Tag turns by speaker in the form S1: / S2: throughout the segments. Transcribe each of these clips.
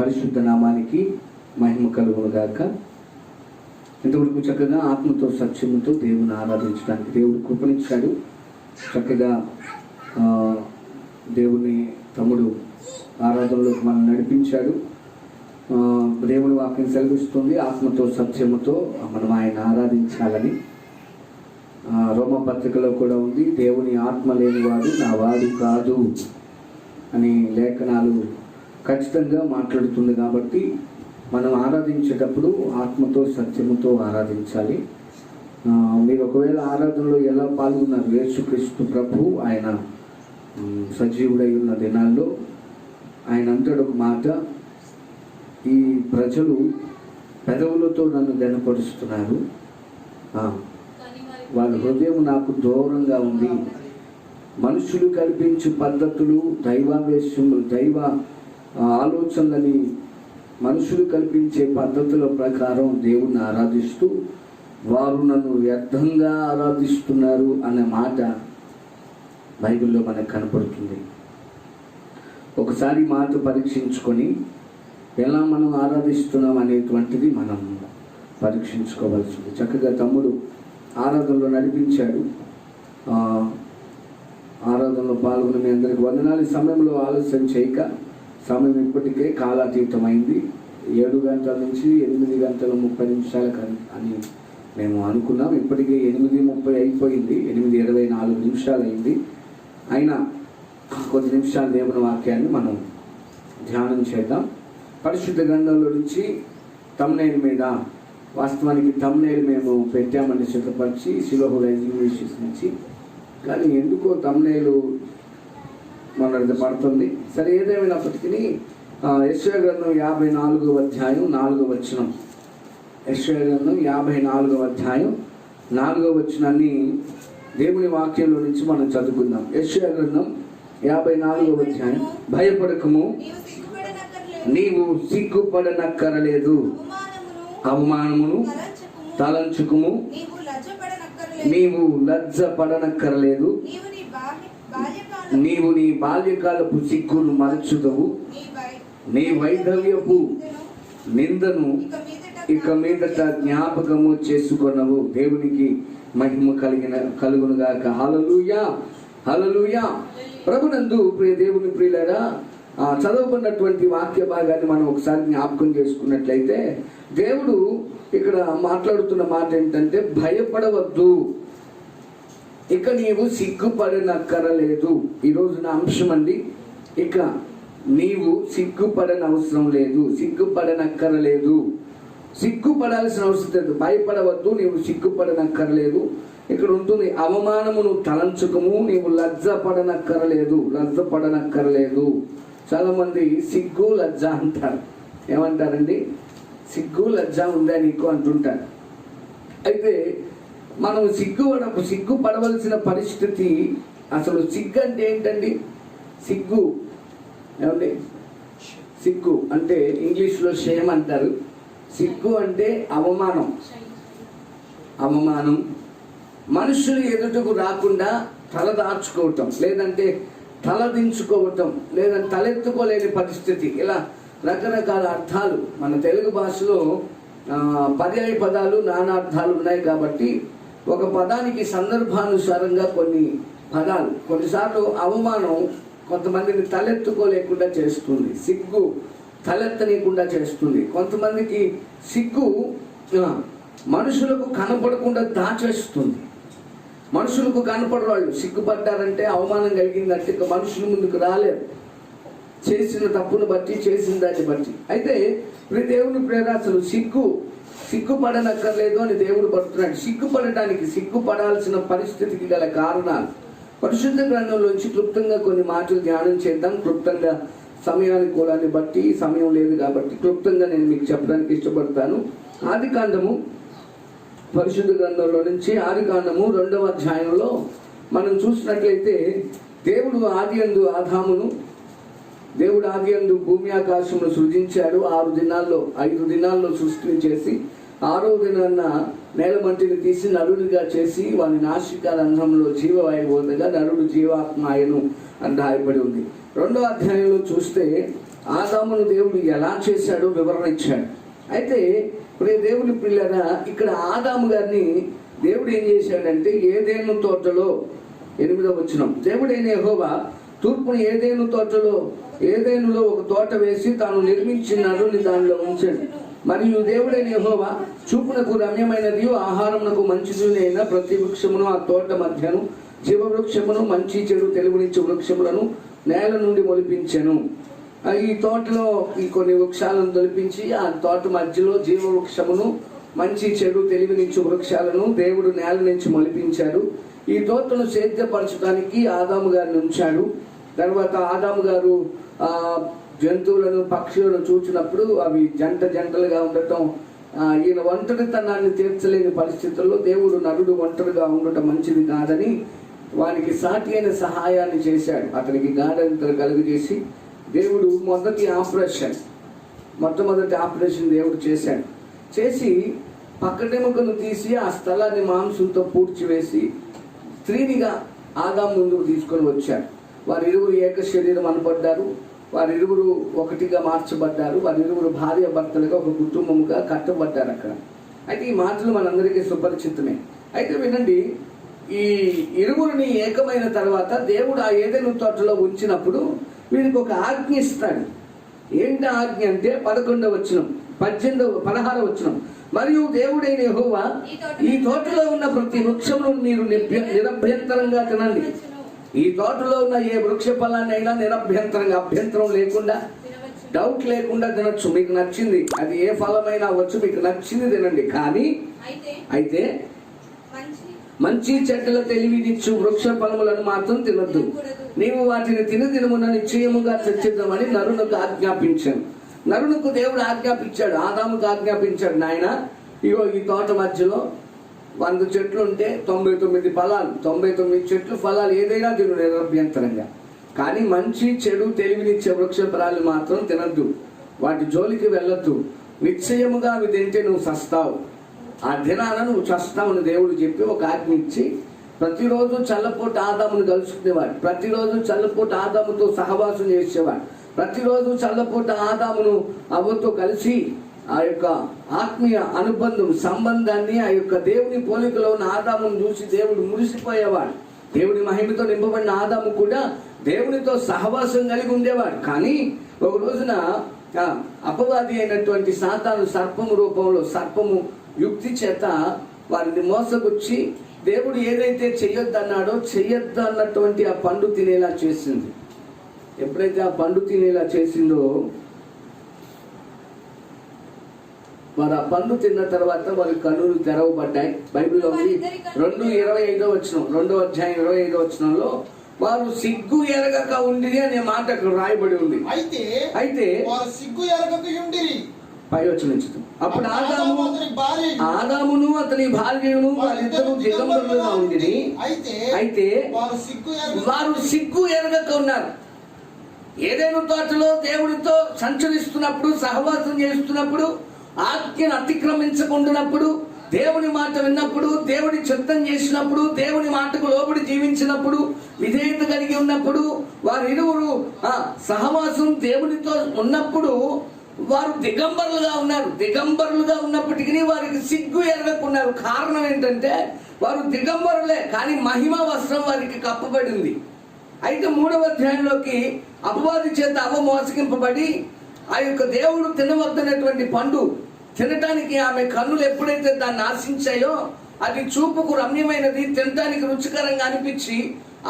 S1: పరిశుద్ధ నామానికి మహిమ కలుగును గాక. ఇంతవరకు చక్కగా ఆత్మతో సత్యముతో దేవుని ఆరాధించడానికి దేవుడు కృపనిచ్చాడు. చక్కగా దేవుని తమ్ముడు ఆరాధనలోకి మనం నడిపించాడు. దేవుని వాక్యం సెలవిస్తుంది, ఆత్మతో సత్యముతో మనం ఆయన ఆరాధించాలని. రోమపత్రికలో కూడా ఉంది, దేవుని ఆత్మ లేనివాడు నా వాడు కాదు అని లేఖనాలు ఖచ్చితంగా మాట్లాడుతుంది. కాబట్టి మనం ఆరాధించేటప్పుడు ఆత్మతో సత్యముతో ఆరాధించాలి. మీరు ఒకవేళ ఆరాధనలో ఎలా పాల్గొన్నారు, యేసుక్రీస్తు ప్రభు ఆయన సజీవుడై ఉన్న దినాల్లో ఆయన అంటాడు ఒక మాట, ఈ ప్రజలు పెదవులతో నన్ను గనపరుస్తున్నారు, వాళ్ళ హృదయం నాకు దూరంగా ఉంది. మనుషులు కల్పించే పద్ధతులు, దైవావేశములు, దైవ ఆలోచనలని మనుషులు కల్పించే పద్ధతుల ప్రకారం దేవుణ్ణి ఆరాధిస్తూ వారు నన్ను వ్యర్థంగా ఆరాధిస్తున్నారు అనే మాట బైబిల్లో మనకు కనపడుతుంది. ఒకసారి మాట పరీక్షించుకొని ఎలా మనం ఆరాధిస్తున్నాం అనేటువంటిది మనం పరీక్షించుకోవాల్సింది. చక్కగా తమ్ముడు ఆరాధనలో నడిపించాడు. ఆరాధనలో పాల్గొని మీ అందరికి వందనాలు. సమయంలో ఆలస్యం చేయక, సమయం ఇప్పటికే కాలాతీతమైంది. 7 గంటల నుంచి 8 గంటల 30 నిమిషాలకు అని మేము అనుకున్నాం. ఇప్పటికే 8:30 అయిపోయింది, 8:24 నిమిషాలు అయింది. అయినా కొద్ది నిమిషాలు దేవుని వాక్యాన్ని మనం ధ్యానం చేద్దాం. పరిశుద్ధ గ్రంథంలో నుంచి థంబ్నెయిల్ మీద, వాస్తవానికి థంబ్నెయిల్ మేము పెట్టామని సిద్ధపరిచి శిలోహు రైజింగ్ మినిస్ట్రీస్ నుంచి, కానీ ఎందుకో థంబ్నెయిల్ మన పడుతుంది. సరే, ఏదేమైనప్పటికీ యెషయా గ్రంథం 54వ అధ్యాయం 4వ వచనం, యెషయా గ్రంథం 54వ అధ్యాయం 4వ వచనాన్ని దేవుని వాక్యంలో నుంచి మనం చదువుకుందాం. యెషయా గ్రంథం 54వ అధ్యాయం, భయపడకము, నీవు సిగ్గుపడనక్కరలేదు, అవమానమును తలంచుకుము, నీవు లజ్జపడనక్కరలేదు, నీవు నీ బాల్యకాలపు సిగ్గును మరచుదవు, నీ వైధవ్యపు నిందను ఇక మీదట జ్ఞాపకము చేసుకొనవు. దేవునికి మహిమ కలుగునుగాక. హల్లెలూయా, హల్లెలూయా. ప్రభునందు ప్రియ దేవుని ప్రియులారా, చదవబడినటువంటి వాక్య భాగాన్ని మనం ఒకసారి జ్ఞాపకం చేసుకున్నట్లయితే, దేవుడు ఇక్కడ మాట్లాడుతున్న మాట ఏంటంటే, భయపడవద్దు, ఇక నీవు సిగ్గుపడనక్కరలేదు. ఈరోజు నా అంశం అండి, ఇక నీవు సిగ్గుపడని అవసరం లేదు, సిగ్గుపడనక్కరలేదు. సిగ్గుపడాల్సిన అవసరం లేదు. భయపడవద్దు, నీవు సిగ్గుపడనక్కరలేదు. ఇక్కడ ఉంటుంది, అవమానమును తలంచుకము, నీవు లజ్జపడనక్కరలేదు, లజ్జపడనక్కరలేదు. చాలా మంది సిగ్గు లజ్జ అంటారు. ఏమంటారండి? సిగ్గు లజ్జ ఉందా నీకు అంటుంటారు. అయితే మనం సిగ్గుపడవలసిన పరిస్థితి, అసలు సిగ్గు అంటే ఏంటండి? సిగ్గు ఏమండి? సిగ్గు అంటే ఇంగ్లీష్లో షేమ్ అంటారు. సిగ్గు అంటే అవమానం. అవమానం మనుషులు ఎదుటకు రాకుండా తల దాచుకోవటం, లేదంటే తల దించుకోవటం, లేదంటే తలెత్తుకోలేని పరిస్థితి, ఇలా రకరకాల అర్థాలు. మన తెలుగు భాషలో పర్యాయ పదాలు, నానార్థాలు ఉన్నాయి. కాబట్టి ఒక పదానికి సందర్భానుసారంగా కొన్ని పదాలు. కొన్నిసార్లు అవమానం కొంతమందిని తలెత్తుకోలేకుండా చేస్తుంది, సిగ్గు తలెత్తనీయకుండా చేస్తుంది. కొంతమందికి సిగ్గు మనుషులకు కనపడకుండా దాచేస్తుంది. మనుషులకు కనపడరు. వాళ్ళు సిగ్గుపడ్డారంటే, అవమానం కలిగిందంటే ఇక మనుషుల ముందుకు రాలేరు, చేసిన తప్పును బట్టి, చేసిన దాన్ని బట్టి. అయితే దేవుని ప్రేర, అసలు సిగ్గుపడనక్కర్లేదు అని దేవుడు పడుతున్నాడు. సిగ్గుపడటానికి, సిగ్గుపడాల్సిన పరిస్థితికి గల కారణాలు పరిశుద్ధ గ్రంథంలోంచి క్లుప్తంగా కొన్ని మాటలు ధ్యానం చేద్దాం. క్లుప్తంగా సమయాన్ని కూడా బట్టి, సమయం లేదు కాబట్టి క్లుప్తంగా నేను మీకు చెప్పడానికి ఇష్టపడతాను. ఆదికాండము, పరిశుద్ధ గ్రంథంలో నుంచి ఆదికాండము 2వ అధ్యాయంలో మనం చూసినట్లయితే, దేవుడు ఆది యందు భూమి ఆకాశమును సృజించాడు. 5 దినాల్లో సృష్టిని చేసి 6వ దినాన్న నేలమంటిని తీసి నరుడిగా చేసి వాని నాసికారంధ్రంలో జీవవాయువు వదగా నరుడు జీవాత్మ ఆయను అని రాయబడి ఉంది. 2వ అధ్యాయంలో చూస్తే ఆదామును దేవుడు ఎలా చేశాడో వివరణ ఇచ్చాడు. అయితే ఇప్పుడు దేవుని పిల్లరా, ఇక్కడ ఆదాము గారిని దేవుడు ఏం చేశాడంటే ఏదెను తోటలో 8వ వచనం, దేవుడైన యెహోవా తూర్పున ఏదెనులో ఒక తోట వేసి తాను నిర్మించిన నరుని దానిలో ఉంచాడు. మరియు దేవుడైన యెహోవా చూపునకు రమ్యమైనది ఆహారమునకు మంచిదైన ప్రతి వృక్షమును ఆ తోట మధ్యను జీవ వృక్షమును మంచి చెడు తెలుగునిచ్చు వృక్షములను నేల నుండి మొలిపించెను. ఈ తోటలో ఈ కొన్ని వృక్షాలను తొలిపించి ఆ తోట మధ్యలో జీవ వృక్షమును మంచి చెడు తెలివినిచ్చు వృక్షాలను దేవుడు నేల నుంచి మొలిపించాడు. ఈ తోటను సేద్యపరచడానికి ఆదాము గారిని ఉంచాడు. తర్వాత ఆదాము గారు జంతువులను పక్షులను చూసినప్పుడు అవి జంటలుగా ఉండటం, ఈయన ఒంటరితనాన్ని తీర్చలేని పరిస్థితుల్లో దేవుడు నరుడు ఒంటరిగా ఉండటం మంచిది కాదని వానికి సాటి అయిన సహాయాన్ని చేశాడు. అతనికి గాఢనిద్ర కలుగజేసి దేవుడు మొట్టమొదటి ఆపరేషన్ దేవుడు చేశాడు. చేసి పక్కటెముకను తీసి ఆ స్థలాన్ని మాంసంతో పూడ్చివేసి స్త్రీనిగా ఆదాము ముందుకు తీసుకొని వచ్చారు. వారిరువురు ఏక శరీరం అనబడ్డారు. వారిరువురు ఒకటిగా మార్చబడ్డారు. వారిరువురు భార్య భర్తలుగా ఒక కుటుంబముగా కట్టబడ్డారు అక్కడ. అయితే ఈ మాటలు మనందరికీ సుపరిచితమే. అయితే వినండి, ఈ ఇరువురిని ఏకమైన తర్వాత దేవుడు ఆ ఏదెను తోటలో ఉంచినప్పుడు వీరికి ఒక ఆజ్ఞ ఇస్తాడు. ఏంటి ఆజ్ఞ అంటే 11వ వచనం, 16వ వచనం, మరియు దేవుడైన యెహోవా ఈ తోటలో ఉన్న ప్రతి వృక్షమును మీరు నిరభ్యంతరంగా తినండి. ఈ తోటలో ఉన్న ఏ వృక్ష ఫలాన్ని అయినా అభ్యంతరం లేకుండా, డౌట్ లేకుండా తినొచ్చు. మీకు నచ్చింది అది ఏ ఫలమైనా వచ్చు, మీకు నచ్చింది తినండి. కానీ అయితే మంచి చెడ్డల తెలివినిచ్చు వృక్ష ఫలములను మాత్రం తినొద్దు. నీవు వాటిని దినమున నిశ్చయముగా చచ్చిద్దామని నరునికి ఆజ్ఞాపించాను. నరునికి దేవుడు ఆజ్ఞాపించాడు, ఆదాముకు ఆజ్ఞాపించాడు, నాయన ఇగో ఈ తోట మధ్యలో 100 చెట్లు ఉంటే 99 ఫలాలు, 99 చెట్లు ఫలాలు ఏదైనా తిను నిరభ్యంతరంగా. కానీ మంచి చెడు తెలివినిచ్చే వృక్ష ఫలాలు మాత్రం తినద్దు, వాటి జోలికి వెళ్ళొద్దు. నిశ్చయముగా అవి తింటే నువ్వు చస్తావు, ఆ దినాన నువ్వు చస్తావని దేవుడు చెప్పి ఒక ఆజ్ఞ ఇచ్చి ప్రతిరోజు చల్లపూట ఆదామును కలుసుకునేవాడు. ప్రతిరోజు చల్లపూట ఆదాముతో సహవాసం చేసేవాడు. ప్రతిరోజు చల్లపూట ఆదామును అవ్వతో కలిసి ఆ యొక్క ఆత్మీయ అనుబంధం సంబంధాన్ని, ఆ యొక్క దేవుని పోలికలో ఉన్న ఆదామును చూసి దేవుడు మురిసిపోయేవాడు. దేవుని మహిమతో నింపబడిన ఆదాము కూడా దేవునితో సహవాసం కలిగి ఉండేవాడు. కానీ ఒక రోజున అపవాది అయినటువంటి సాతాను సర్పము యుక్తి చేత వారిని మోసగుచ్చి దేవుడు ఏదైతే చెయ్యొద్దన్నాడో చెయ్యొద్దు అన్నటువంటి ఆ పండు తినేలా చేసింది. ఎప్పుడైతే ఆ పండు తినేలా చేసిందో వారు ఆ పండు తిన్న తర్వాత వారి కన్నులు తెరవబడ్డాయి. బైబిల్లో 2:25 వచనం, 2వ అధ్యాయం 25వ వచనంలో వారు సిగ్గు ఎరగక ఉండిరి అనే మాట అక్కడ రాయబడి ఉంది. అయితే వారు సిగ్గు ఎరగక ఉండిరి. పై వచనం, అప్పుడు ఆదామును అతని భార్యను వారిద్దరూ దిగంబరులుగా ఉండిరి. అయితే వారు సిగ్గు ఎరగక ఉన్నారు. ఏదైనా తోటలో దేవుడితో సంచరిస్తున్నప్పుడు, సహవాసం చేస్తున్నప్పుడు, ఆజ్ఞను అతిక్రమించకుండానప్పుడు, దేవుని మాట విన్నప్పుడు, దేవుని చిత్తం చేసినప్పుడు, దేవుని మాటకు లోబడి జీవించినప్పుడు, విధేయత కలిగి ఉన్నప్పుడు, వారిరువురు సహవాసం దేవునితో ఉన్నప్పుడు వారు దిగంబరులుగా ఉన్నారు. దిగంబరులుగా ఉన్నప్పటికీ వారికి సిగ్గు ఎరగకున్నారు. కారణం ఏంటంటే వారు దిగంబరులే, కానీ మహిమ వస్త్రం వారికి కప్పబడింది. అయితే 3వ అధ్యాయంలోకి అపవాది చేత మోసగింపబడి ఆ యొక్క దేవుడు తినవద్దనటువంటి పండు తినటానికి ఆమె కన్నులు ఎప్పుడైతే దాన్ని ఆశించాయో అది చూపుకు రమ్యమైనది, తినటానికి రుచికరంగా అనిపించి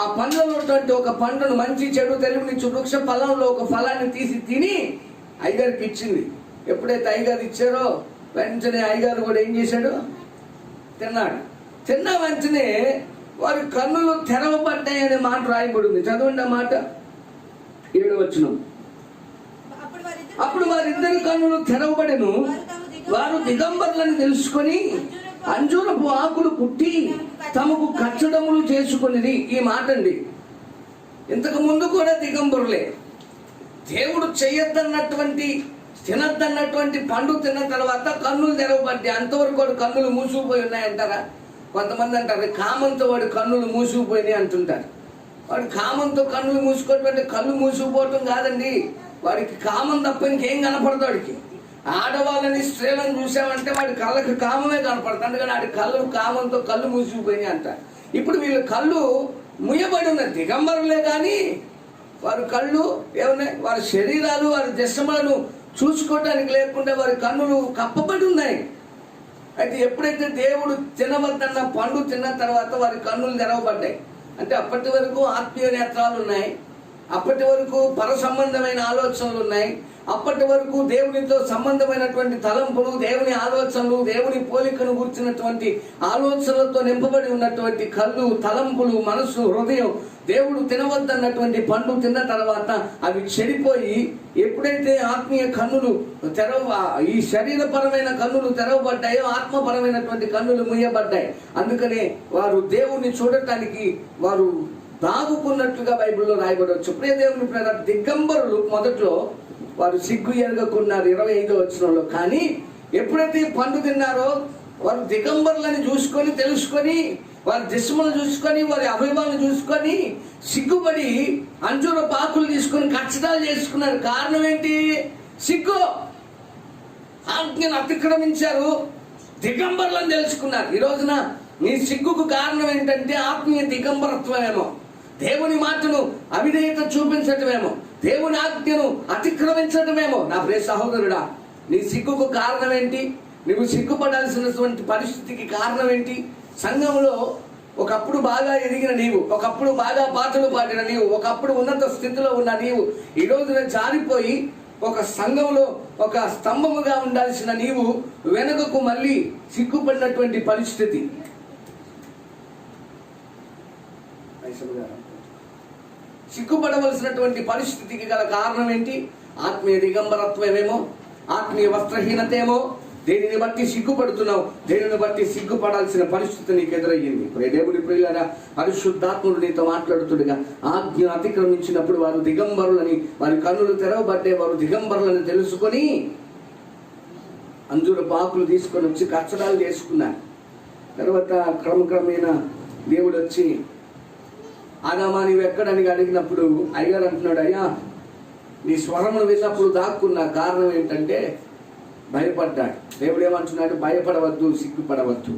S1: ఆ పండ్లలో ఒక పండును, మంచి చెడు తెలివినిచ్చు వృక్ష ఫలంలో ఒక ఫలాన్ని తీసి తిని అయ్యగారికి ఇచ్చింది. ఎప్పుడైతే అయ్యగారు ఇచ్చారో వెంటనే అయ్యగారు కూడా ఏం చేశాడు, తిన్నాడు. తిన్న వెంటనే వారి కన్నులు తెరవబడ్డాయి అనే మాట రాయబడింది. చదవండి ఆ మాట, 7వ వచనం. అప్పుడు వారిద్దరి కన్నులు తెరవబడెను, వారు దిగంబరులను తెలుసుకొని అంజూరపు ఆకులు పుట్టి తమకు కచ్చడములు చేసుకునేది. ఈ మాట అండి, ఇంతకు ముందు కూడా దిగంబరులే. దేవుడు చేయొద్దన్నటువంటి, తినద్దన్నటువంటి పండు తిన్న తర్వాత కన్నులు తెరవబడ్డాయి. అంతవరకు వాడు కన్నులు మూసుకుపోయి ఉన్నాయంటారా? కొంతమంది అంటారు కామంతో వాడు కన్నులు మూసుకుపోయినాయి అంటుంటారు. వాడు కామంతో కన్నులు మూసుకోవటం అంటే కళ్ళు మూసుకుపోవటం కాదండి. వాడికి కామం తప్ప ఇంకేం కనపడదు. వాడికి ఆడవాళ్ళని స్త్రీలను చూసామంటే వాడి కళ్ళకి కామమే కనపడుతుంది. అందుకని వాడి కళ్ళు కామంతో కళ్ళు మూసిపోయినాయి అంట. ఇప్పుడు వీళ్ళ కళ్ళు ముయ్యబడి ఉన్నాయి, దిగంబరులే కానీ వారి కళ్ళు ఏమన్నాయి, వారి శరీరాలు వారి దశములను చూసుకోవటానికి లేకుండా వారి కన్నులు కప్పబడి ఉన్నాయి. అయితే ఎప్పుడైతే దేవుడు తినవద్దన్న పండు తిన్న తర్వాత వారి కన్నులు తెరవబడ్డాయి. అంటే అప్పటి వరకు ఆత్మీయ నేత్రాలు ఉన్నాయి, అప్పటి వరకు పర సంబంధమైన ఆలోచనలు ఉన్నాయి, అప్పటి వరకు దేవునితో సంబంధమైనటువంటి తలంపులు, దేవుని ఆలోచనలు, దేవుని పోలికను గుర్చినటువంటి ఆలోచనలతో నింపబడి ఉన్నటువంటి కళ్ళు, తలంపులు, మనసు, హృదయం దేవుడు తినవద్దన్నటువంటి పండు తిన్న తర్వాత అవి చెడిపోయి ఎప్పుడైతే ఆత్మీయ కన్నులు ఈ శరీరపరమైన కన్నులు తెరవబడ్డాయో ఆత్మపరమైనటువంటి కన్నులు ముయ్యబడ్డాయి. అందుకనే వారు దేవుణ్ణి చూడటానికి వారు దాగుకున్నట్లుగా బైబిల్లో రాయబడవచ్చు. ప్రియ దేవుని ప్రేమ దిగంబరులు మొదట్లో వారు సిగ్గు ఎరగకున్నారు 25వ వచనంలో. కానీ ఎప్పుడైతే పండు తిన్నారో వారు దిగంబరులని చూసుకొని తెలుసుకొని వారి దిశములు చూసుకొని వారి అవయవాలను చూసుకొని సిగ్గుపడి అంజూర పాకులు తీసుకొని కచ్చడాలు చేసుకున్నారు. కారణం ఏంటి? సిగ్గు. ఆజ్ఞను అతిక్రమించారు, దిగంబరులను తెలుసుకున్నారు. ఈ రోజున నీ సిగ్గుకు కారణం ఏంటంటే ఆత్మీయ దిగంబరత్వమేమో, దేవుని మాటను అవిధేయత చూపించటమేమో, దేవుని ఆజ్ఞను అతిక్రమించటమేమో. నా ప్రియ సహోదరుడా, నీ సిగ్గుకు కారణం ఏంటి? నువ్వు సిగ్గుపడాల్సినటువంటి పరిస్థితికి కారణం ఏంటి? సంఘంలో ఒకప్పుడు బాగా ఎదిగిన నీవు, ఒకప్పుడు బాగా పాటలు పాడిన నీవు, ఒకప్పుడు ఉన్నత స్థితిలో ఉన్న నీవు ఈ రోజున జారిపోయి ఒక సంఘంలో ఒక స్తంభముగా ఉండాల్సిన నీవు వెనుకకు మళ్ళీ సిగ్గుపడినటువంటి పరిస్థితి. సిగ్గుపడవలసినటువంటి పరిస్థితికి గల కారణం ఏంటి? ఆత్మీయ దిగంబరత్వమేమో, ఆత్మీయ వస్త్రహీనతేమో. దేనిని బట్టి సిగ్గుపడుతున్నావు? దేనిని బట్టి సిగ్గుపడాల్సిన పరిస్థితి నీకు ఎదురయ్యింది. దేవుడి ప్రియులారా, పరిశుద్ధాత్ముడు నీతో మాట్లాడుతుండగా ఆజ్ఞ అతిక్రమించినప్పుడు వారు దిగంబరులని, వారి కన్నులు తెరవబడ్డే వారు దిగంబరులని తెలుసుకొని అంజూర పాకులు తీసుకొని వచ్చి కచ్చడాలు చేసుకున్నారు. తర్వాత క్రమక్రమేణా దేవుడు వచ్చి ఆదామా నీవు ఎక్కడని అడిగినప్పుడు అయ్యారు అంటున్నాడు, అయ్యా నీ స్వరమును విన్నప్పుడు దాక్కున్న కారణం ఏంటంటే భయపడ్డాడు. దేవుడు ఏమంటున్నాడు? భయపడవద్దు, సిగ్గుపడవద్దు.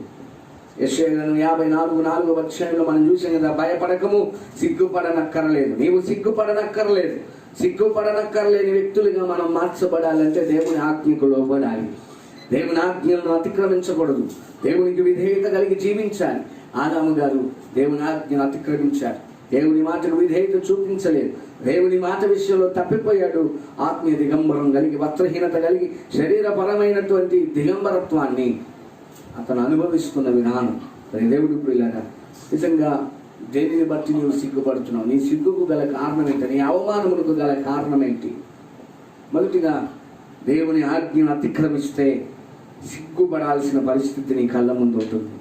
S1: యెషయా 54:4 అధ్యాయంలో మనం చూసాం కదా, భయపడకము, సిగ్గుపడనక్కర్లేదు. నీవు సిగ్గుపడనక్కర్లేదు. సిగ్గుపడనక్కర్లేని వ్యక్తులుగా మనం మార్చబడాలంటే దేవుని ఆజ్ఞకు లోబడాలి, దేవుని ఆజ్ఞలను అతిక్రమించకూడదు, దేవునికి విధేయత కలిగి జీవించాలి. ఆదాము గారు దేవుని ఆజ్ఞను అతిక్రమించారు, దేవుని మాటకు విధేయత చూపించలేదు, దేవుని మాట విషయంలో తప్పిపోయాడు. ఆత్మీయ దిగంబరం కలిగి, వస్త్రహీనత కలిగి, శరీరపరమైనటువంటి దిగంబరత్వాన్ని అతను అనుభవిస్తున్న విధానం. దేవుడి ప్రియులారా, నిజంగా దేనిని బట్టి నీవు సిగ్గుపడుతున్నావు? నీ సిగ్గుకు గల కారణం ఏంటి? నీ అవమానములకు గల కారణం ఏంటి? మొదటిగా దేవుని ఆజ్ఞను అతిక్రమిస్తే సిగ్గుపడాల్సిన పరిస్థితి నీ కళ్ళ ముందు ఉంటుంది.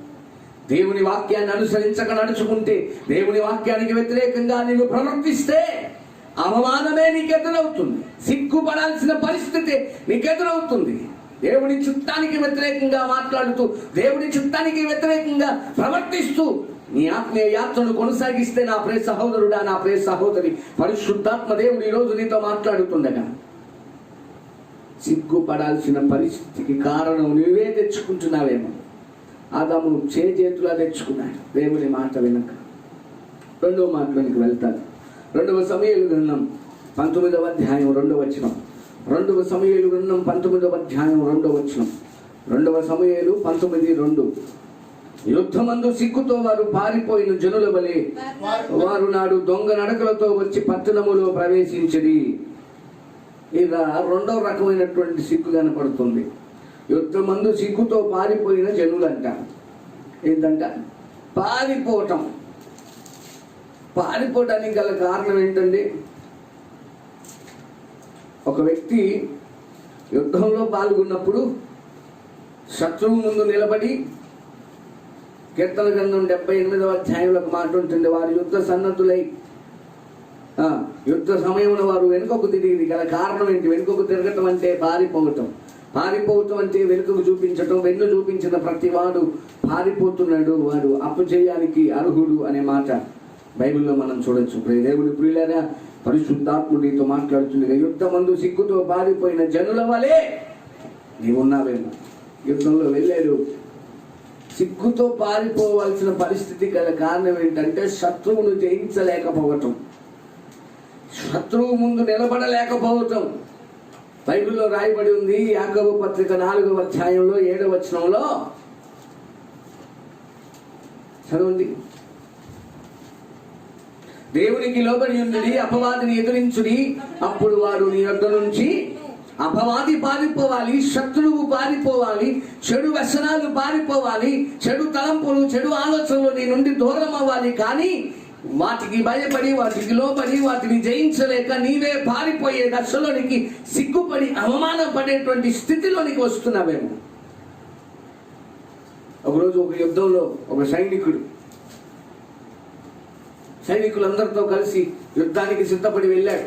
S1: దేవుని వాక్యాన్ని అనుసరించక నడుచుకుంటే, దేవుని వాక్యానికి వ్యతిరేకంగా నీవు ప్రవర్తిస్తే అవమానమే నీకెదురవుతుంది, సిగ్గుపడాల్సిన పరిస్థితి నీకెదురవుతుంది. దేవుని చిత్తానికి వ్యతిరేకంగా మాట్లాడుతూ, దేవుని చిత్తానికి వ్యతిరేకంగా ప్రవర్తిస్తూ నీ ఆత్మీయ యాత్రను కొనసాగిస్తే, నా ప్రియ సహోదరుడా, నా ప్రియ సహోదరి, పరిశుద్ధాత్మ దేవుడు ఈరోజు నీతో మాట్లాడుతుండగా సిగ్గుపడాల్సిన పరిస్థితికి కారణం నువ్వే తెచ్చుకుంటున్నావేమో. ఆదాము చేతులా తెచ్చుకున్నాడు దేవుని మాట వినక. రెండవ మాటలోనికి వెళ్తాను. 2వ సమూయేలు గ్రంథం 19వ అధ్యాయం 2వ వచనం. 2వ సమూయేలు గ్రంథం 19వ అధ్యాయం 2వ వచనం. 2వ సమూయేలు 19:2. యుద్ధమందు సిగ్గుతో వారు పారిపోయిన జనుల వలె వారు నాడు దొంగ నడకలతో వచ్చి పట్టణములో ప్రవేశించిరి. ఇలా రెండవ రకమైనటువంటి సిగ్గు కనపడుతుంది. యుద్ధమందు సిగ్గుతో పారిపోయిన జనులంట. ఏంటంట? పారిపోవటం. పారిపోవటానికి గల కారణం ఏంటండి? ఒక వ్యక్తి యుద్ధంలో పాల్గొన్నప్పుడు శత్రువు ముందు నిలబడి, కీర్తన గ్రంథం 78వ అధ్యాయంలో ఒక మాట ఉంటుంది, వారు యుద్ధ సన్నద్ధులై యుద్ధ సమయంలో వారు వెనుకకు తిరిగి గల కారణం ఏంటి? వెనుకకు తిరగటం అంటే పారిపోవటం. పారిపోవటం అంటే వెనుకకు చూపించటం. వెన్ను చూపించిన ప్రతి వాడు పారిపోతున్నాడు, వాడు అపజయానికి అర్హుడు అనే మాట బైబిల్లో మనం చూడొచ్చు. దేవుని ప్రియులారా, పరిశుద్ధాత్ముడు నీతో మాట్లాడుతుండగా యుద్ధమందు సిగ్గుతో పారిపోయిన జనుల వలె నీవున్నావేమో. యుద్ధంలో వెళ్ళారు, సిగ్గుతో పారిపోవాల్సిన పరిస్థితి గల కారణం ఏంటంటే శత్రువును జయించలేకపోవటం, శత్రువు ముందు నిలబడలేకపోవటం. బైబిల్లో రాయబడి ఉంది, యాకోబు పత్రిక 4వ అధ్యాయంలో 7వ వచనంలో చదవండి. దేవునికి లోబడి ఉండి అపవాదిని ఎదురించుడి, అప్పుడు వారు నీ యొద్ద నుంచి. అపవాది పారిపోవాలి, శత్రువు పారిపోవాలి, చెడు వ్యసనాలు పారిపోవాలి, చెడు తలంపులు, చెడు ఆలోచనలు నీ నుండి దూరం అవ్వాలి. కానీ వాటికి భయపడి, వాటికి లోబడి, వాటిని జయించలేక నీవే పారిపోయే దశలోనికి, సిగ్గుపడి అవమానపడేటువంటి స్థితిలోనికి వస్తున్నావేమో. ఒకరోజు ఒక యుద్ధంలో ఒక సైనికులందరితో కలిసి యుద్ధానికి సిద్ధపడి వెళ్ళాడు.